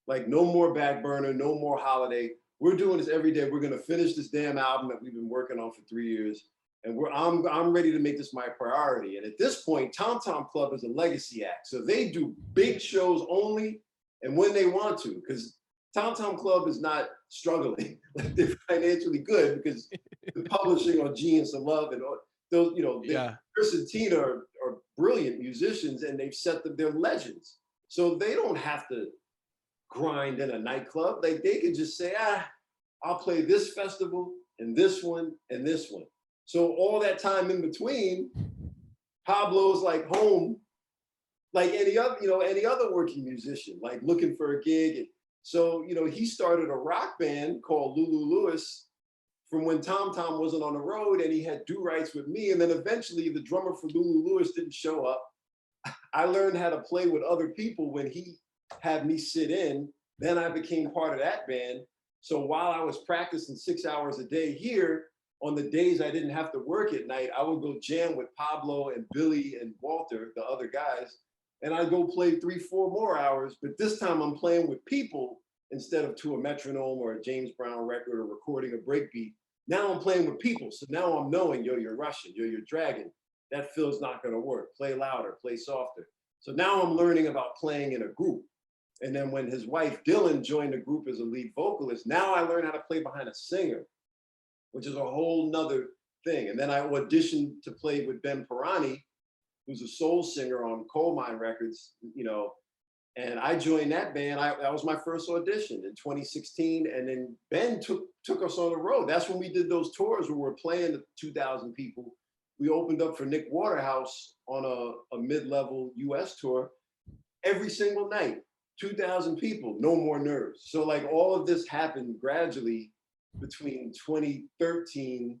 Like, no more back burner, no more holiday. We're doing this every day. We're going to finish this damn album that we've been working on for 3 years. And I'm ready to make this my priority. And at this point, Tom Tom Club is a legacy act. So they do big shows only and when they want to, because Tom Tom Club is not struggling. Like, they're financially good because the publishing on Genius of Love and those, Chris and Tina are brilliant musicians and they've set them, they're legends. So they don't have to grind in a nightclub. Like, they could just say, I'll play this festival and this one and this one. So all that time in between, Pablo's like home, like any other working musician, like looking for a gig. And so, he started a rock band called Lulu Lewis from when Tom Tom wasn't on the road, and he had Du-rites with me. And then eventually the drummer for Lulu Lewis didn't show up. I learned how to play with other people when he had me sit in. Then I became part of that band. So while I was practicing 6 hours a day here, on the days I didn't have to work at night, I would go jam with Pablo and Billy and Walter, the other guys, and I'd go play 3, 4 more hours. But this time I'm playing with people instead of to a metronome or a James Brown record or recording a breakbeat. Now I'm playing with people. So now I'm knowing, yo, you're Russian, yo, you're dragging. That fill's not going to work. Play louder, play softer. So now I'm learning about playing in a group. And then when his wife Dylan joined the group as a lead vocalist, now I learned how to play behind a singer, which is a whole nother thing. And then I auditioned to play with Ben Pirani, who's a soul singer on Coal Mine Records, and I joined that band. That was my first audition in 2016. And then Ben took us on the road. That's when we did those tours where we're playing to 2,000 people. We opened up for Nick Waterhouse on a mid-level US tour every single night. 2,000 people, no more nerves. So like all of this happened gradually between 2013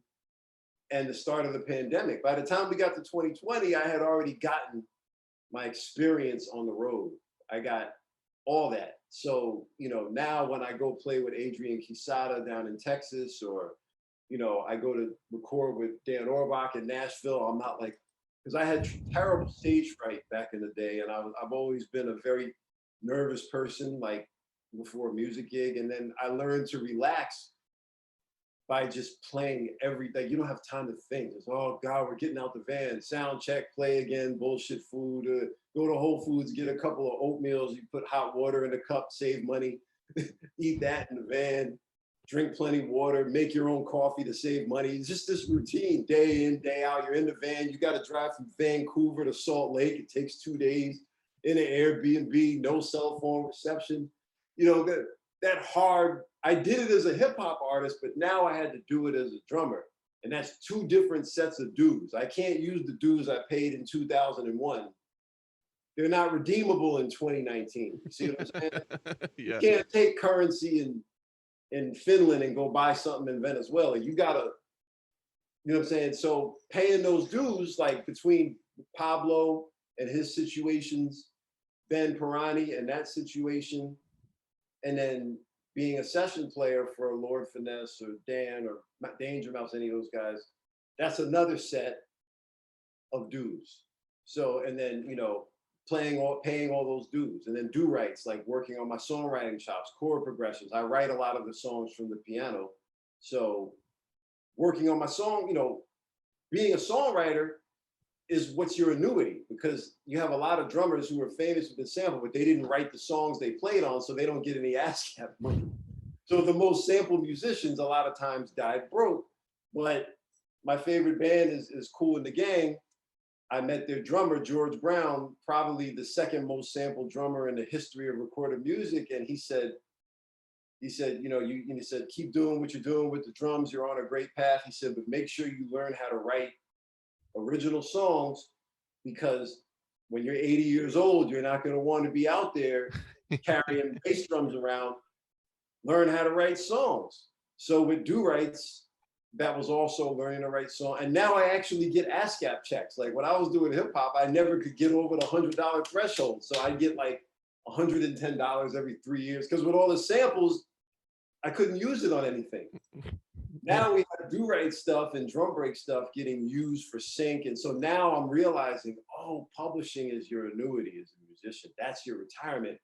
and the start of the pandemic. By the time we got to 2020, I had already gotten my experience on the road. I got all that. So, now when I go play with Adrian Quisada down in Texas, or, I go to record with Dan Orbach in Nashville, I'm not like, because I had terrible stage fright back in the day. And I've always been a very nervous person, like before a music gig. And then I learned to relax by just playing everything. You don't have time to think. It's, oh God, we're getting out the van, sound check, play again, bullshit food, go to Whole Foods, get a couple of oatmeals, you put hot water in the cup, save money, eat that in the van, drink plenty of water, make your own coffee to save money. It's just this routine, day in, day out. You're in the van, you gotta drive from Vancouver to Salt Lake. It takes 2 days in an Airbnb, no cell phone reception. That hard, I did it as a hip hop artist, but now I had to do it as a drummer. And that's two different sets of dues. I can't use the dues I paid in 2001. They're not redeemable in 2019. You see what I'm saying? Yeah. You can't take currency in Finland and go buy something in Venezuela. You gotta, you know what I'm saying? So paying those dues, like between Pablo and his situations, Ben Pirani and that situation, and then being a session player for Lord Finesse or Dan or Danger Mouse, any of those guys, that's another set of dues. So, and then, paying all those dues. And then Du-rites, like working on my songwriting chops, chord progressions. I write a lot of the songs from the piano. So working on my song, being a songwriter is what's your annuity, because you have a lot of drummers who are famous with the sample, but they didn't write the songs they played on, so they don't get any ASCAP money. So the most sampled musicians a lot of times died broke. But my favorite band is Kool and the Gang. I met their drummer, George Brown, probably the second most sampled drummer in the history of recorded music. And he said, he said, keep doing what you're doing with the drums. You're on a great path. He said, but make sure you learn how to write original songs, because when you're 80 years old, you're not going to want to be out there carrying bass drums around. Learn how to write songs. So with Durites, that was also learning to write songs. And now I actually get ASCAP checks. Like when I was doing hip hop, I never could get over the $100 threshold. So I get like $110 every 3 years, because with all the samples, I couldn't use it on anything. Now we have Do-Right stuff and drum break stuff getting used for sync. And so now I'm realizing, oh, publishing is your annuity as a musician. That's your retirement.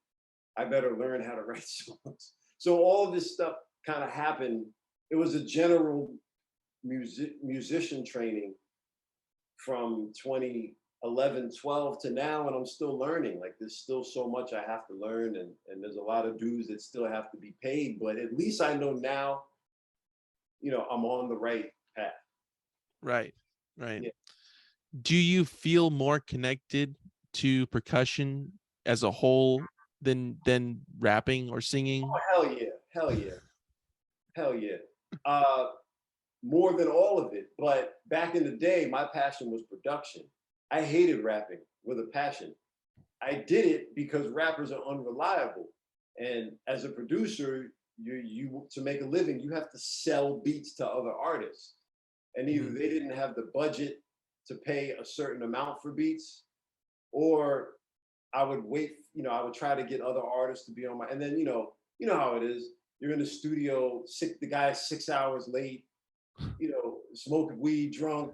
I better learn how to write songs. So all of this stuff kind of happened. It was a general musician training from 2011, 12 to now, and I'm still learning. Like there's still so much I have to learn, and there's a lot of dues that still have to be paid, but at least I know now, I'm on the right path. Right. Right. Yeah. Do you feel more connected to percussion as a whole than rapping or singing? Oh, hell yeah. Hell yeah. Hell yeah. More than all of it. But back in the day, my passion was production. I hated rapping with a passion. I did it because rappers are unreliable. And as a producer, you to make a living, you have to sell beats to other artists. And either they didn't have the budget to pay a certain amount for beats, or I would wait, I would try to get other artists to be on my, and then, you know how it is. You're in the studio, the guy's 6 hours late, smoking weed, drunk,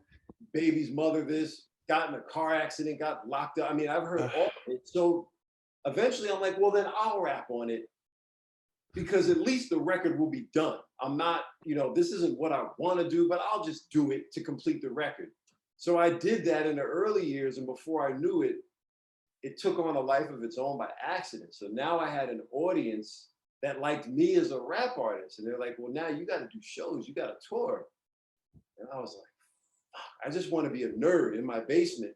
baby's mother this, got in a car accident, got locked up. I mean, I've heard all of it. So eventually I'm like, well, then I'll rap on it, because at least the record will be done. I'm not, this isn't what I want to do, but I'll just do it to complete the record. So I did that in the early years, and before I knew it, it took on a life of its own by accident. So now I had an audience that liked me as a rap artist. And they're like, well, now you got to do shows, you got to tour. And I was like, I just want to be a nerd in my basement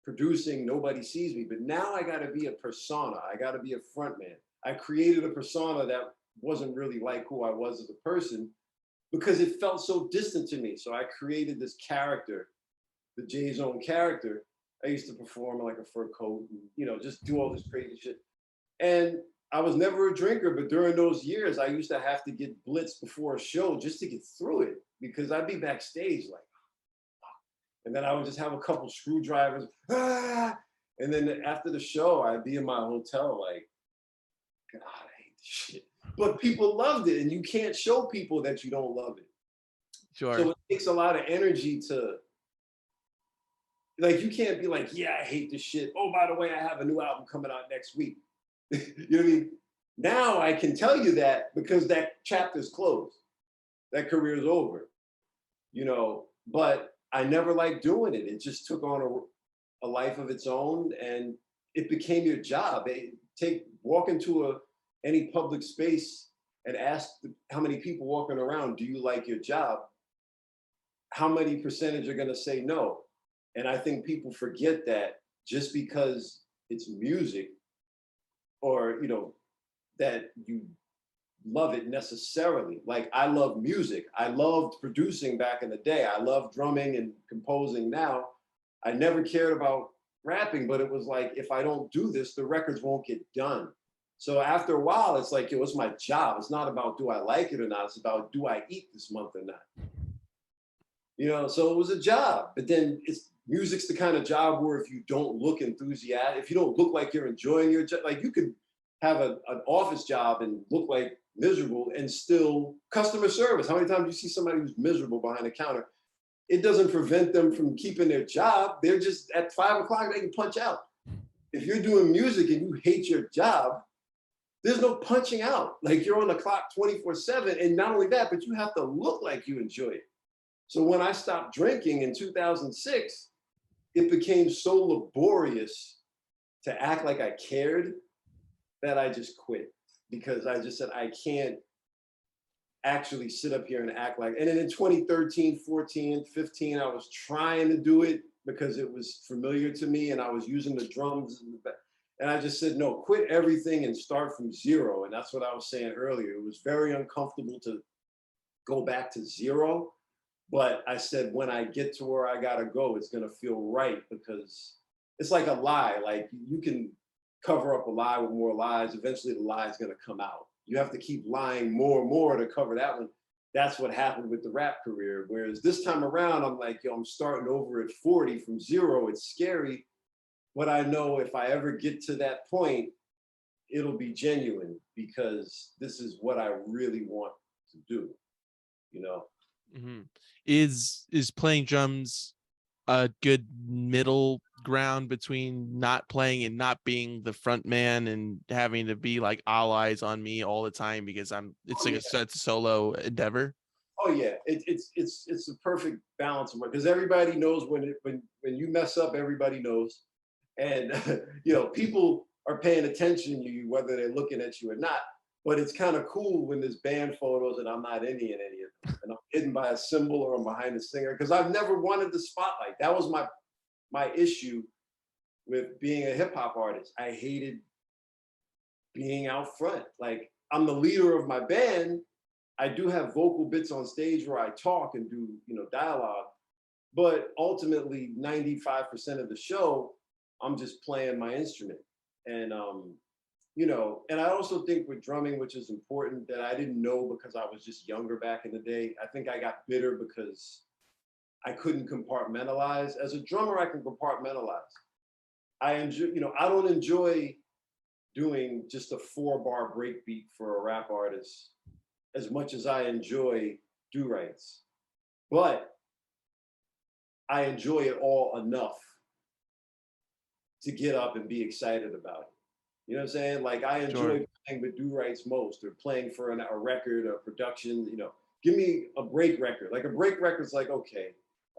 producing, nobody sees me. But now I got to be a persona. I got to be a front man. I created a persona that wasn't really like who I was as a person, because it felt so distant to me. So I created this character, the J Zone character. I used to perform in like a fur coat and, just do all this crazy shit. And I was never a drinker, but during those years, I used to have to get blitzed before a show just to get through it because I'd be backstage like, and then I would just have a couple screwdrivers, and then after the show, I'd be in my hotel like, God, I hate this shit. But people loved it, and you can't show people that you don't love it. Sure. So it takes a lot of energy to, like, you can't be like, yeah, I hate this shit. Oh, by the way, I have a new album coming out next week. You know what I mean? Now I can tell you that because that chapter's closed. That career's over, you know, but I never liked doing it. It just took on a life of its own and it became your job. Walk into any public space and ask how many people walking around, do you like your job? How many percentage are going to say no? And I think people forget that just because it's music or, you know, that you love it necessarily. Like I love music. I loved producing back in the day. I love drumming and composing now. I never cared about rapping, but it was like, if I don't do this, the records won't get done. So after a while, it's like, yo, it's my job. It's not about do I like it or not. It's about do I eat this month or not? You know, so it was a job. But then music's the kind of job where if you don't look enthusiastic, if you don't look like you're enjoying your job, like you could have an office job and look like miserable and still customer service. How many times do you see somebody who's miserable behind the counter? It doesn't prevent them from keeping their job. They're just at 5 o'clock, they can punch out. If you're doing music and you hate your job, there's no punching out. Like you're on the clock 24/7. And not only that, but you have to look like you enjoy it. So when I stopped drinking in 2006, it became so laborious to act like I cared that I just quit because I just said, I can't actually sit up here and act like, and then in 2013, 14, 15, I was trying to do it because it was familiar to me and I was using the drums and I just said, no, quit everything and start from zero. And that's what I was saying earlier. It was very uncomfortable to go back to zero. But I said, when I get to where I gotta go, it's gonna feel right because it's like a lie. Like you can cover up a lie with more lies. Eventually the lie is gonna come out. You have to keep lying more and more to cover that one. That's what happened with the rap career. Whereas this time around, I'm like, yo, I'm starting over at 40 from zero. It's scary. But I know if I ever get to that point, it'll be genuine because this is what I really want to do, you know? Mm-hmm. Is playing drums a good middle ground between not playing and not being the front man and having to be like all eyes on me all the time because it's like it's a solo endeavor? Oh yeah, it's a perfect balance because everybody knows when you mess up, everybody knows, and you know people are paying attention to you whether they're looking at you or not. But it's kind of cool when there's band photos and I'm not in any of them, and I'm hidden by a cymbal or I'm behind the singer because I've never wanted the spotlight. That was my issue with being a hip hop artist. I hated being out front. Like I'm the leader of my band. I do have vocal bits on stage where I talk and do, you know, dialogue, but ultimately 95% of the show, I'm just playing my instrument. And, you know, and I also think with drumming, which is important that I didn't know because I was just younger back in the day. I think I got bitter because I couldn't compartmentalize. As a drummer, I can compartmentalize. I enjoy, you know, I don't enjoy doing just a 4-bar breakbeat for a rap artist as much as I enjoy Du-rites. But I enjoy it all enough to get up and be excited about it. You know what I'm saying? Like I enjoy playing with Du-rites most or playing for a record or production, you know, give me a break record. Like a break record's like, okay,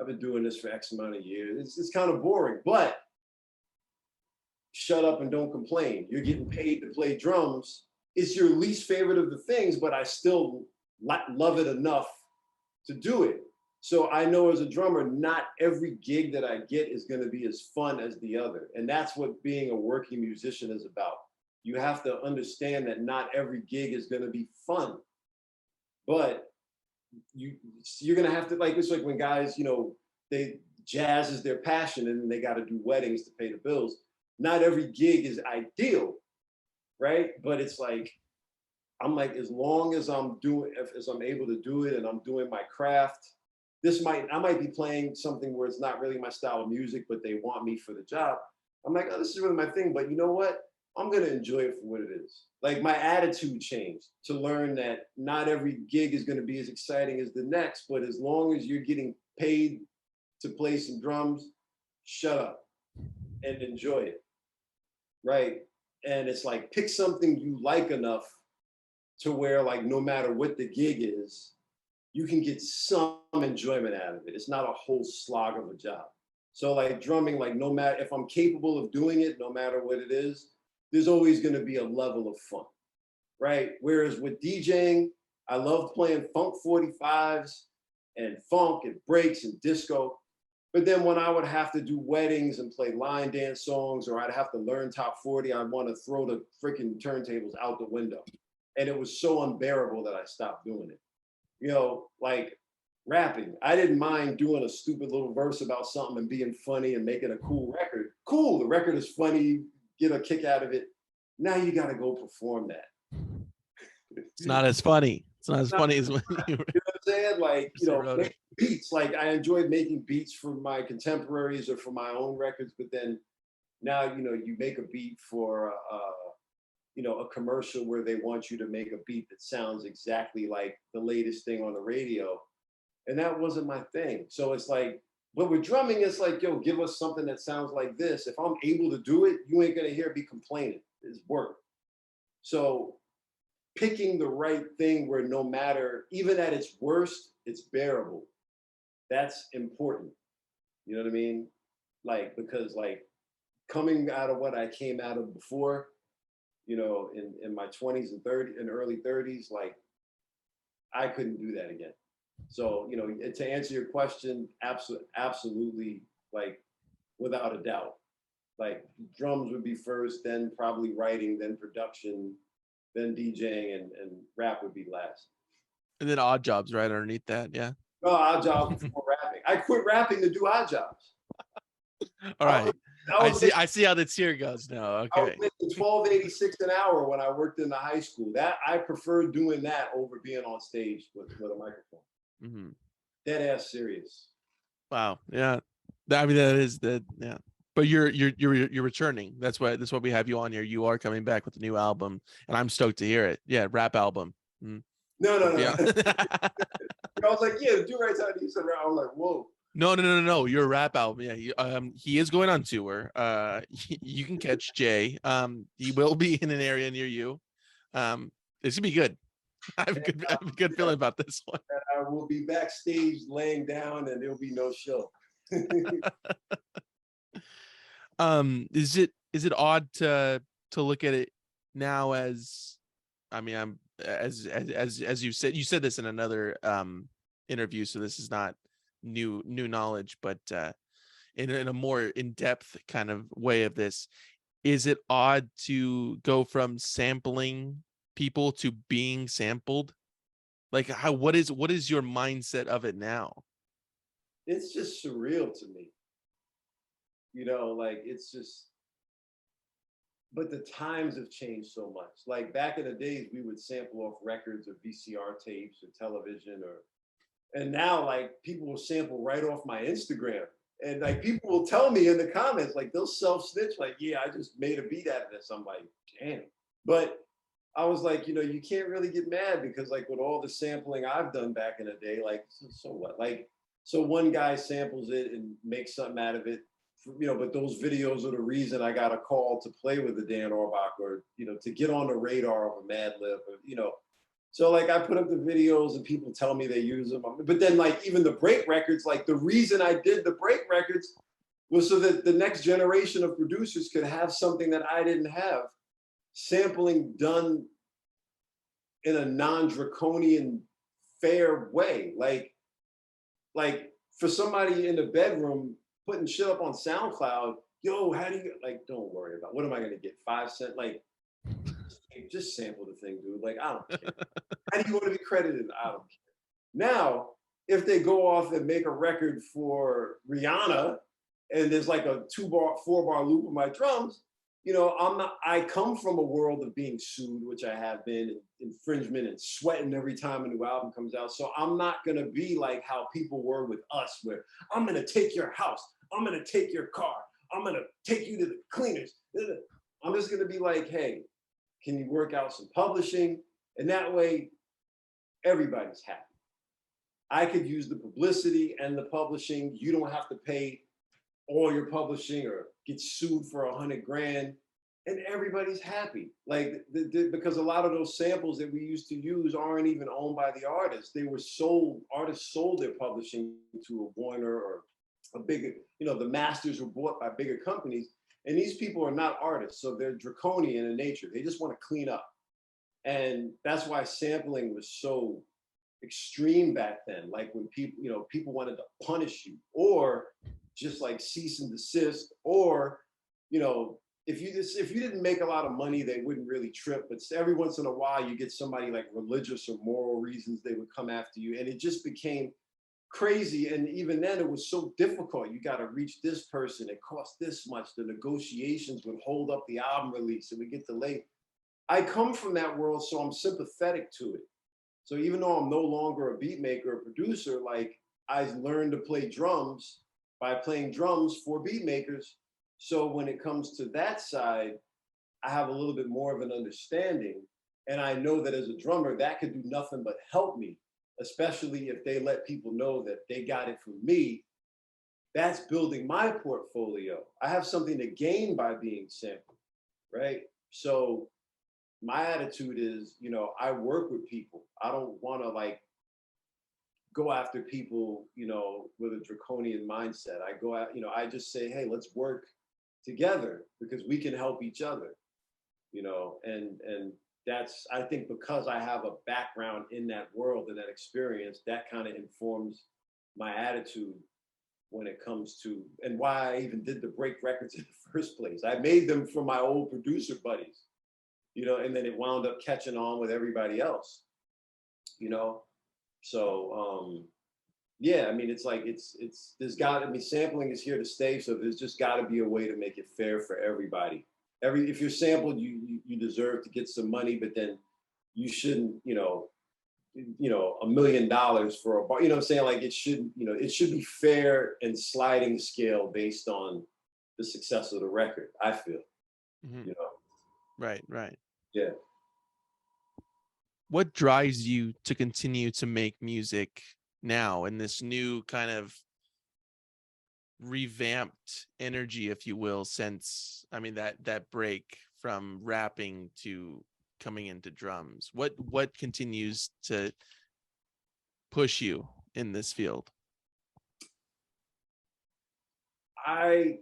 I've been doing this for X amount of years. It's kind of boring, but shut up and don't complain. You're getting paid to play drums. It's your least favorite of the things, but I still love it enough to do it. So I know as a drummer, not every gig that I get is going to be as fun as the other. And that's what being a working musician is about. You have to understand that not every gig is going to be fun, but you're going to have to, like, it's like when guys, you know, jazz is their passion and they got to do weddings to pay the bills. Not every gig is ideal, right? But it's like, I'm like, as long as I'm doing, as I'm able to do it and I'm doing my craft, I might be playing something where it's not really my style of music, but they want me for the job. I'm like, oh, this is really my thing. But you know what? I'm gonna enjoy it for what it is. Like my attitude changed to learn that not every gig is gonna be as exciting as the next, but as long as you're getting paid to play some drums, shut up and enjoy it, right? And it's like pick something you like enough to where like no matter what the gig is, you can get some enjoyment out of it. It's not a whole slog of a job. So like drumming, like no matter if I'm capable of doing it, no matter what it is, there's always going to be a level of fun, right? Whereas with DJing, I loved playing funk 45s and funk and breaks and disco. But then when I would have to do weddings and play line dance songs, or I'd have to learn top 40, I'd want to throw the freaking turntables out the window. And it was so unbearable that I stopped doing it. You know, like rapping. I didn't mind doing a stupid little verse about something and being funny and making a cool record. Cool, the record is funny, get a kick out of it. Now you got to go perform that. It's not as funny. It's not as funny as when you know what I'm saying? Like, wrote beats. Like I enjoyed making beats for my contemporaries or for my own records, but then now, you make a beat for a commercial where they want you to make a beat that sounds exactly like the latest thing on the radio. And that wasn't my thing. So it's like, but with drumming, it's like, yo, give us something that sounds like this. If I'm able to do it, you ain't gonna hear me complaining. It's work. So picking the right thing where no matter, even at its worst, it's bearable. That's important. You know what I mean? Like, because like coming out of what I came out of before, in my 20s and early 30s, like I couldn't do that again. So, to answer your question, absolutely, like without a doubt, like drums would be first, then probably writing, then production, then DJing, and rap would be last. And then odd jobs right underneath that, yeah. No, odd jobs before rapping. I quit rapping to do odd jobs. All right. I see how this year goes now. Okay. I was making $12.86 an hour when I worked in the high school. That I preferred doing that over being on stage with a microphone. Mm-hmm. Dead ass serious. Wow. Yeah. I mean, that is that. Yeah. But you're returning. That's why we have you on here. You are coming back with a new album, and I'm stoked to hear it. Yeah, rap album. Mm. No. Yeah. I was like, yeah, the Durites out here. I was like, whoa. No. Your rap album. Yeah. He is going on tour. You can catch Jay. He will be in an area near you. It's gonna be good. I have a good feeling about this one. And I will be backstage laying down, and there'll be no show. Is it odd to look at it now as, I mean, I'm as you said this in another interview, so this is not new knowledge, but in a more in-depth kind of way of this, is it odd to go from sampling people to being sampled? Like what is your mindset of it now? It's just surreal to me. Like it's just, but the times have changed so much. Like back in the days, we would sample off records or VCR tapes or television, and now like people will sample right off my Instagram. And like people will tell me in the comments, like they'll self-snitch, like, yeah, I just made a beat out of this. I'm like, damn. But I was like, you can't really get mad because like with all the sampling I've done back in the day, like, so what? Like, so one guy samples it and makes something out of it, but those videos are the reason I got a call to play with the Dan Orbach or, to get on the radar of a Mad Lib, or, So like I put up the videos and people tell me they use them. But then like even the break records, like the reason I did the break records was so that the next generation of producers could have something that I didn't have. Sampling done in a non-draconian fair way. Like for somebody in the bedroom putting shit up on SoundCloud, yo, how do you like, don't worry about what am I gonna get? 5 cents? Like just sample the thing, dude. Like, I don't care. How do you want to be credited? I don't care. Now, if they go off and make a record for Rihanna and there's like a 4-bar loop of my drums, I come from a world of being sued, which I have been, infringement and sweating every time a new album comes out. So I'm not going to be like how people were with us, where I'm going to take your house, I'm going to take your car, I'm going to take you to the cleaners. I'm just going to be like, hey, can you work out some publishing? And that way, everybody's happy. I could use the publicity and the publishing. You don't have to pay all your publishing or get sued for 100 grand, and everybody's happy. Like, because a lot of those samples that we used to use aren't even owned by the artists. They were sold, artists sold their publishing to a Warner or a bigger, the masters were bought by bigger companies. And these people are not artists, so they're draconian in nature. They just want to clean up. And that's why sampling was so extreme back then. Like when people wanted to punish you, or just like cease and desist, or if you didn't make a lot of money, they wouldn't really trip. But every once in a while, you get somebody like religious or moral reasons, they would come after you, and it just became crazy. And even then, it was so difficult. You got to reach this person. It cost this much. The negotiations would hold up the album release, and we get delayed. I come from that world, so I'm sympathetic to it. So even though I'm no longer a beat maker or producer, like, I learned to play drums by playing drums for beat makers. So when it comes to that side, I have a little bit more of an understanding. And I know that as a drummer, that could do nothing but help me, especially if they let people know that they got it from me. That's building my portfolio. I have something to gain by being sampled, right? So my attitude is, I work with people. I don't want to like go after people, with a draconian mindset. I go out, I just say, hey, let's work together because we can help each other, and that's, I think, because I have a background in that world and that experience, that kind of informs my attitude when it comes to, and why I even did the break records in the first place. I made them for my old producer buddies, and then it wound up catching on with everybody else, So, yeah, I mean, it's like, sampling is here to stay. So there's just got to be a way to make it fair for everybody. If you're sampled, you deserve to get some money, but then you shouldn't, $1 million for a bar, what I'm saying? Like, it shouldn't, it should be fair and sliding scale based on the success of the record, I feel, Mm-hmm. Right. Yeah. What drives you to continue to make music now in this new kind of revamped energy, if you will, since, I mean, that break from rapping to coming into drums? What continues to push you in this field? I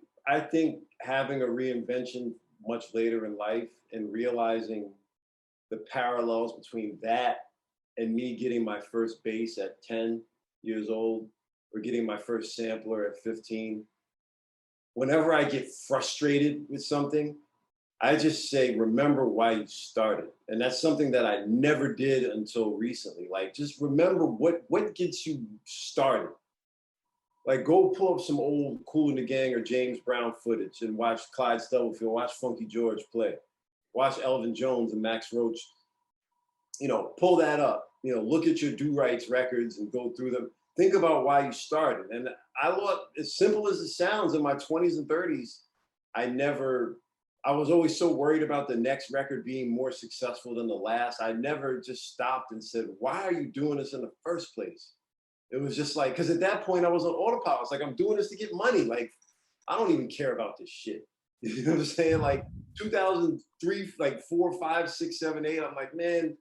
think having a reinvention much later in life and realizing the parallels between that and me getting my first bass at 10 years old, or getting my first sampler at 15. Whenever I get frustrated with something, I just say, remember why you started. And that's something that I never did until recently. Like, just remember what gets you started. Like, go pull up some old Kool and the Gang or James Brown footage and watch Clyde Stubblefield, watch Funky George play, watch Elvin Jones and Max Roach. Pull that up. Look at your Du-rites records and go through them. Think about why you started. And I thought, as simple as it sounds, in my 20s and 30s, I was always so worried about the next record being more successful than the last. I never just stopped and said, why are you doing this in the first place? It was just like, because at that point I was on autopilot. It's like, I'm doing this to get money. Like, I don't even care about this shit. You know what I'm saying? Like 2003, like 4, 5, 6, 7, 8. I'm like, man,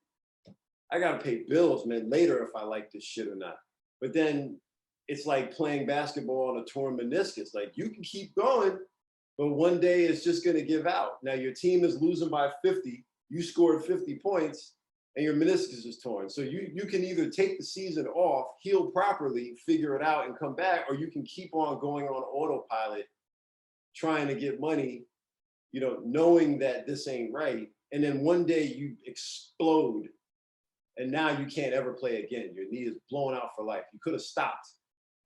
I gotta pay bills, man, later if I like this shit or not. But then it's like playing basketball on a torn meniscus. Like, you can keep going, but one day it's just gonna give out. Now your team is losing by 50. You scored 50 points and your meniscus is torn. So you can either take the season off, heal properly, figure it out and come back, or you can keep on going on autopilot, trying to get money, knowing that this ain't right. And then one day you explode and now you can't ever play again. Your knee is blown out for life. You could have stopped.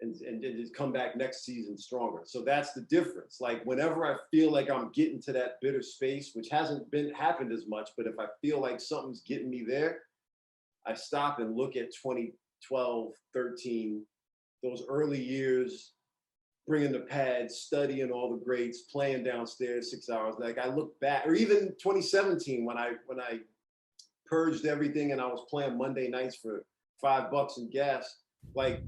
and just come back next season stronger. So that's the difference. Like whenever I feel like I'm getting to that bitter space, which hasn't been happened as much, but if I feel like something's getting me there, I stop and look at 2012, 13, those early years, bringing the pads, studying all the greats, playing downstairs 6 hours. Like I look back, or even 2017 when I purged everything and I was playing Monday nights for $5 in gas. Like,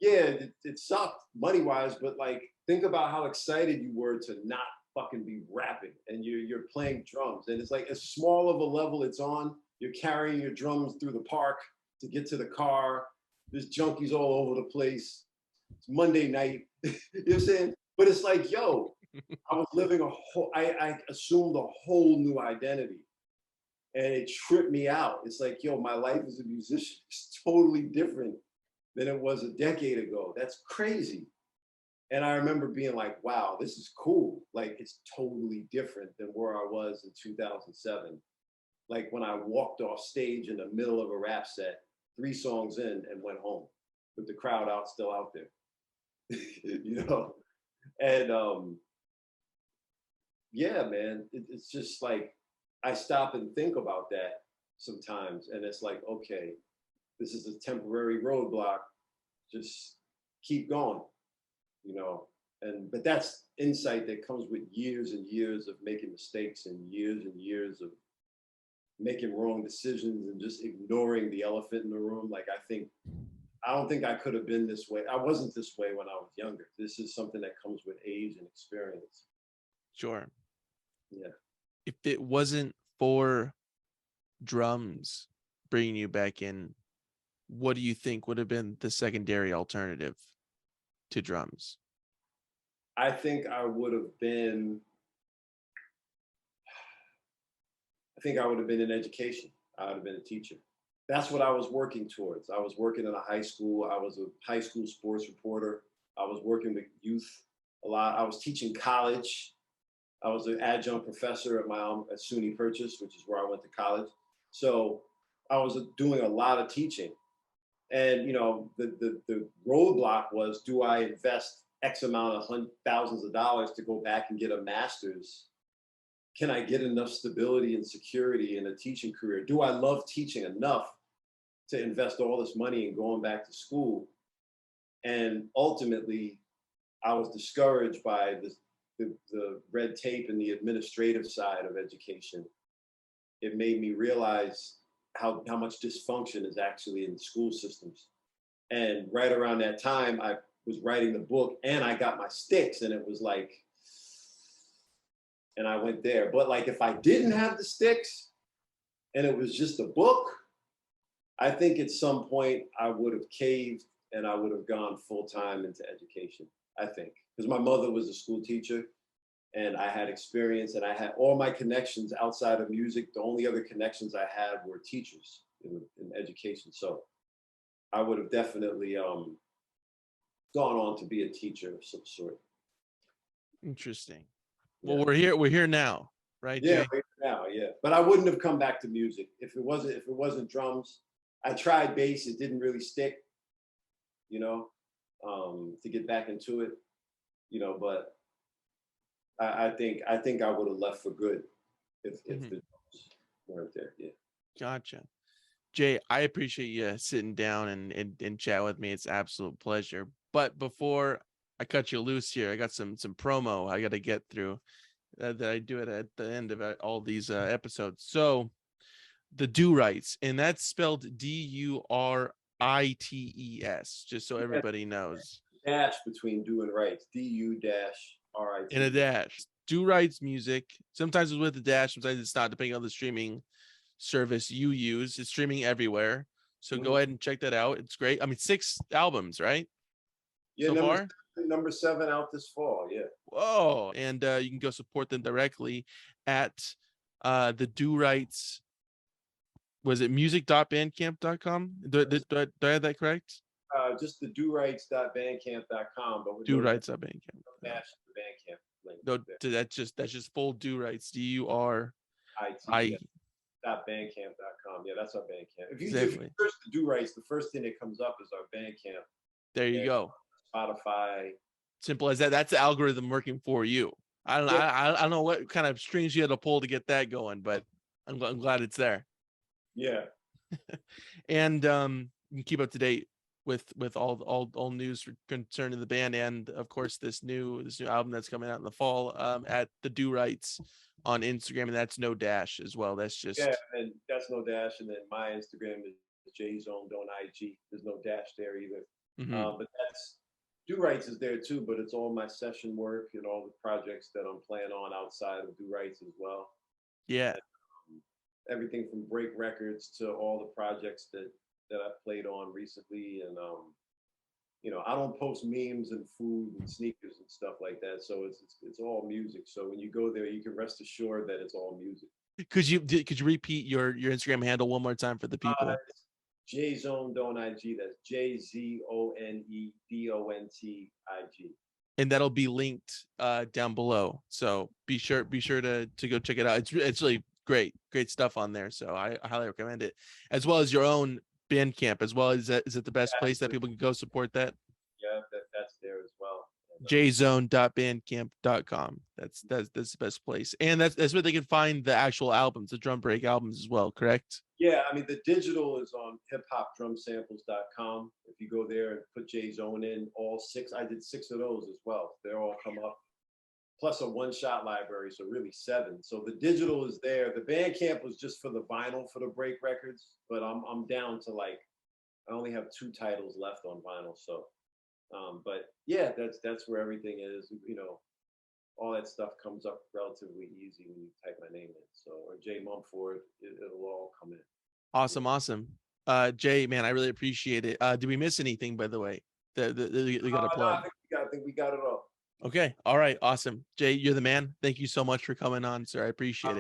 yeah, it sucked money wise, but like think about how excited you were to not fucking be rapping and you're playing drums. And it's like as small of a level it's on, you're carrying your drums through the park to get to the car. There's junkies all over the place. It's Monday night. You know what I'm saying? But it's like, yo, I was living I assumed a whole new identity. And it tripped me out. It's like, yo, my life as a musician is totally different than it was a decade ago. That's crazy. And I remember being like, wow, this is cool. Like, it's totally different than where I was in 2007. Like when I walked off stage in the middle of a rap set, 3 songs in and went home with the crowd still out there, you know? And yeah, man, it's just like, I stop and think about that sometimes. And it's like, okay, this is a temporary roadblock. Just keep going, you know? But that's insight that comes with years and years of making mistakes and years of making wrong decisions and just ignoring the elephant in the room. Like, I don't think I could have been this way. I wasn't this way when I was younger. This is something that comes with age and experience. Sure. Yeah. If it wasn't for drums bringing you back in, what do you think would have been the secondary alternative to drums? I think I would have been in education. I would have been a teacher. That's what I was working towards. I was working in a high school. I was a high school sports reporter. I was working with youth a lot. I was teaching college. I was an adjunct professor at SUNY Purchase, which is where I went to college. So I was doing a lot of teaching. And, you know, the roadblock was, do I invest X amount of thousands of dollars to go back and get a master's? Can I get enough stability and security in a teaching career? Do I love teaching enough to invest all this money in going back to school? And ultimately, I was discouraged by the red tape and the administrative side of education. It made me realize how much dysfunction is actually in school systems. And right around that time, I was writing the book and I got my sticks, and it was like, and I went there. But like, if I didn't have the sticks and it was just a book, I think at some point I would have caved and I would have gone full-time into education, I think. Because my mother was a school teacher and I had experience and I had all my connections outside of music. The only other connections I had were teachers in education. So I would have definitely gone on to be a teacher of some sort. Interesting. Yeah. Well, we're here now, right, Yeah, Jay? right now, yeah. But I wouldn't have come back to music if it wasn't drums. I tried bass, it didn't really stick, you know, to get back into it, you know, but I think I would have left for good if the drums weren't there. Yeah. Gotcha. Jay, I appreciate you sitting down and chat with me. It's an absolute pleasure. But before I cut you loose here, I got some promo I got to get through that I do it at the end of all these episodes. So the Durites, and that's spelled Durites, just so everybody knows. Dash between do and rights. DU-RIT. In a dash. Durites music. Sometimes it's with a dash, sometimes it's not, depending on the streaming service you use. It's streaming everywhere. So go ahead and check that out. It's great. I mean, 6 albums, right? Yeah, So far? number 7 out this fall. Yeah. Whoa. And you can go support them directly at the Durites. Was it music.bandcamp.com? Do I have that correct? Just the Durites.bandcamp.com, but with Durites.bandcamp. no dash to the Bandcamp link. No, that's just full Durites. DURI. Bandcamp.com. Yeah, that's our Bandcamp. If you Exactly. search the Durites, the first thing that comes up is our Bandcamp. There you go. Spotify. Simple as that. That's the algorithm working for you. I don't Yeah, I don't know what kind of strings you had to pull to get that going, but I'm glad it's there. yeah. And you can keep up to date with all news concerning the band, and of course this new album that's coming out in the fall, at the Durites on Instagram, and that's no dash as well. That's Yeah, just and that's no dash. And then my Instagram is JZone, don't IG. There's no dash there either. mhm. But that's Durites is there too, but it's all my session work and all the projects that I'm playing on outside of Durites as well. Yeah. And everything from break records to all the projects that I played on recently. And I don't post memes and food and sneakers and stuff like that. So it's all music. So when you go there, you can rest assured that it's all music. Could you repeat your Instagram handle one more time for the Uh, people? JZone don't IG. That's JZONEDONTIG. And that'll be linked down below. So be sure to go check it out. It's really great stuff on there. So I highly recommend it, as well as your own Bandcamp as well. Is it the best place that people can go support that? Yeah, that's there as well. And, jzone.bandcamp.com. That's the best place, and that's where they can find the actual albums, the drum break albums as well. Correct? yeah, I mean the digital is on hiphopdrumsamples.com. If you go there and put J Zone in, all six, I did six of those as well. They're all come up, plus a one-shot library, so really seven. So the digital is there. The Bandcamp was just for the vinyl for the break records, but I'm down to like I only have two titles left on vinyl. So, but yeah, that's where everything is. All that stuff comes up relatively easy when you type my name in. So, or Jay Mumford, it'll all come in. Awesome. Jay, man, I really appreciate it. Did we miss anything, by the way? That we got to No, plug. I think we got it all. Okay. All right. Awesome. Jay, you're the man. Thank you so much for coming on, sir. I appreciate it.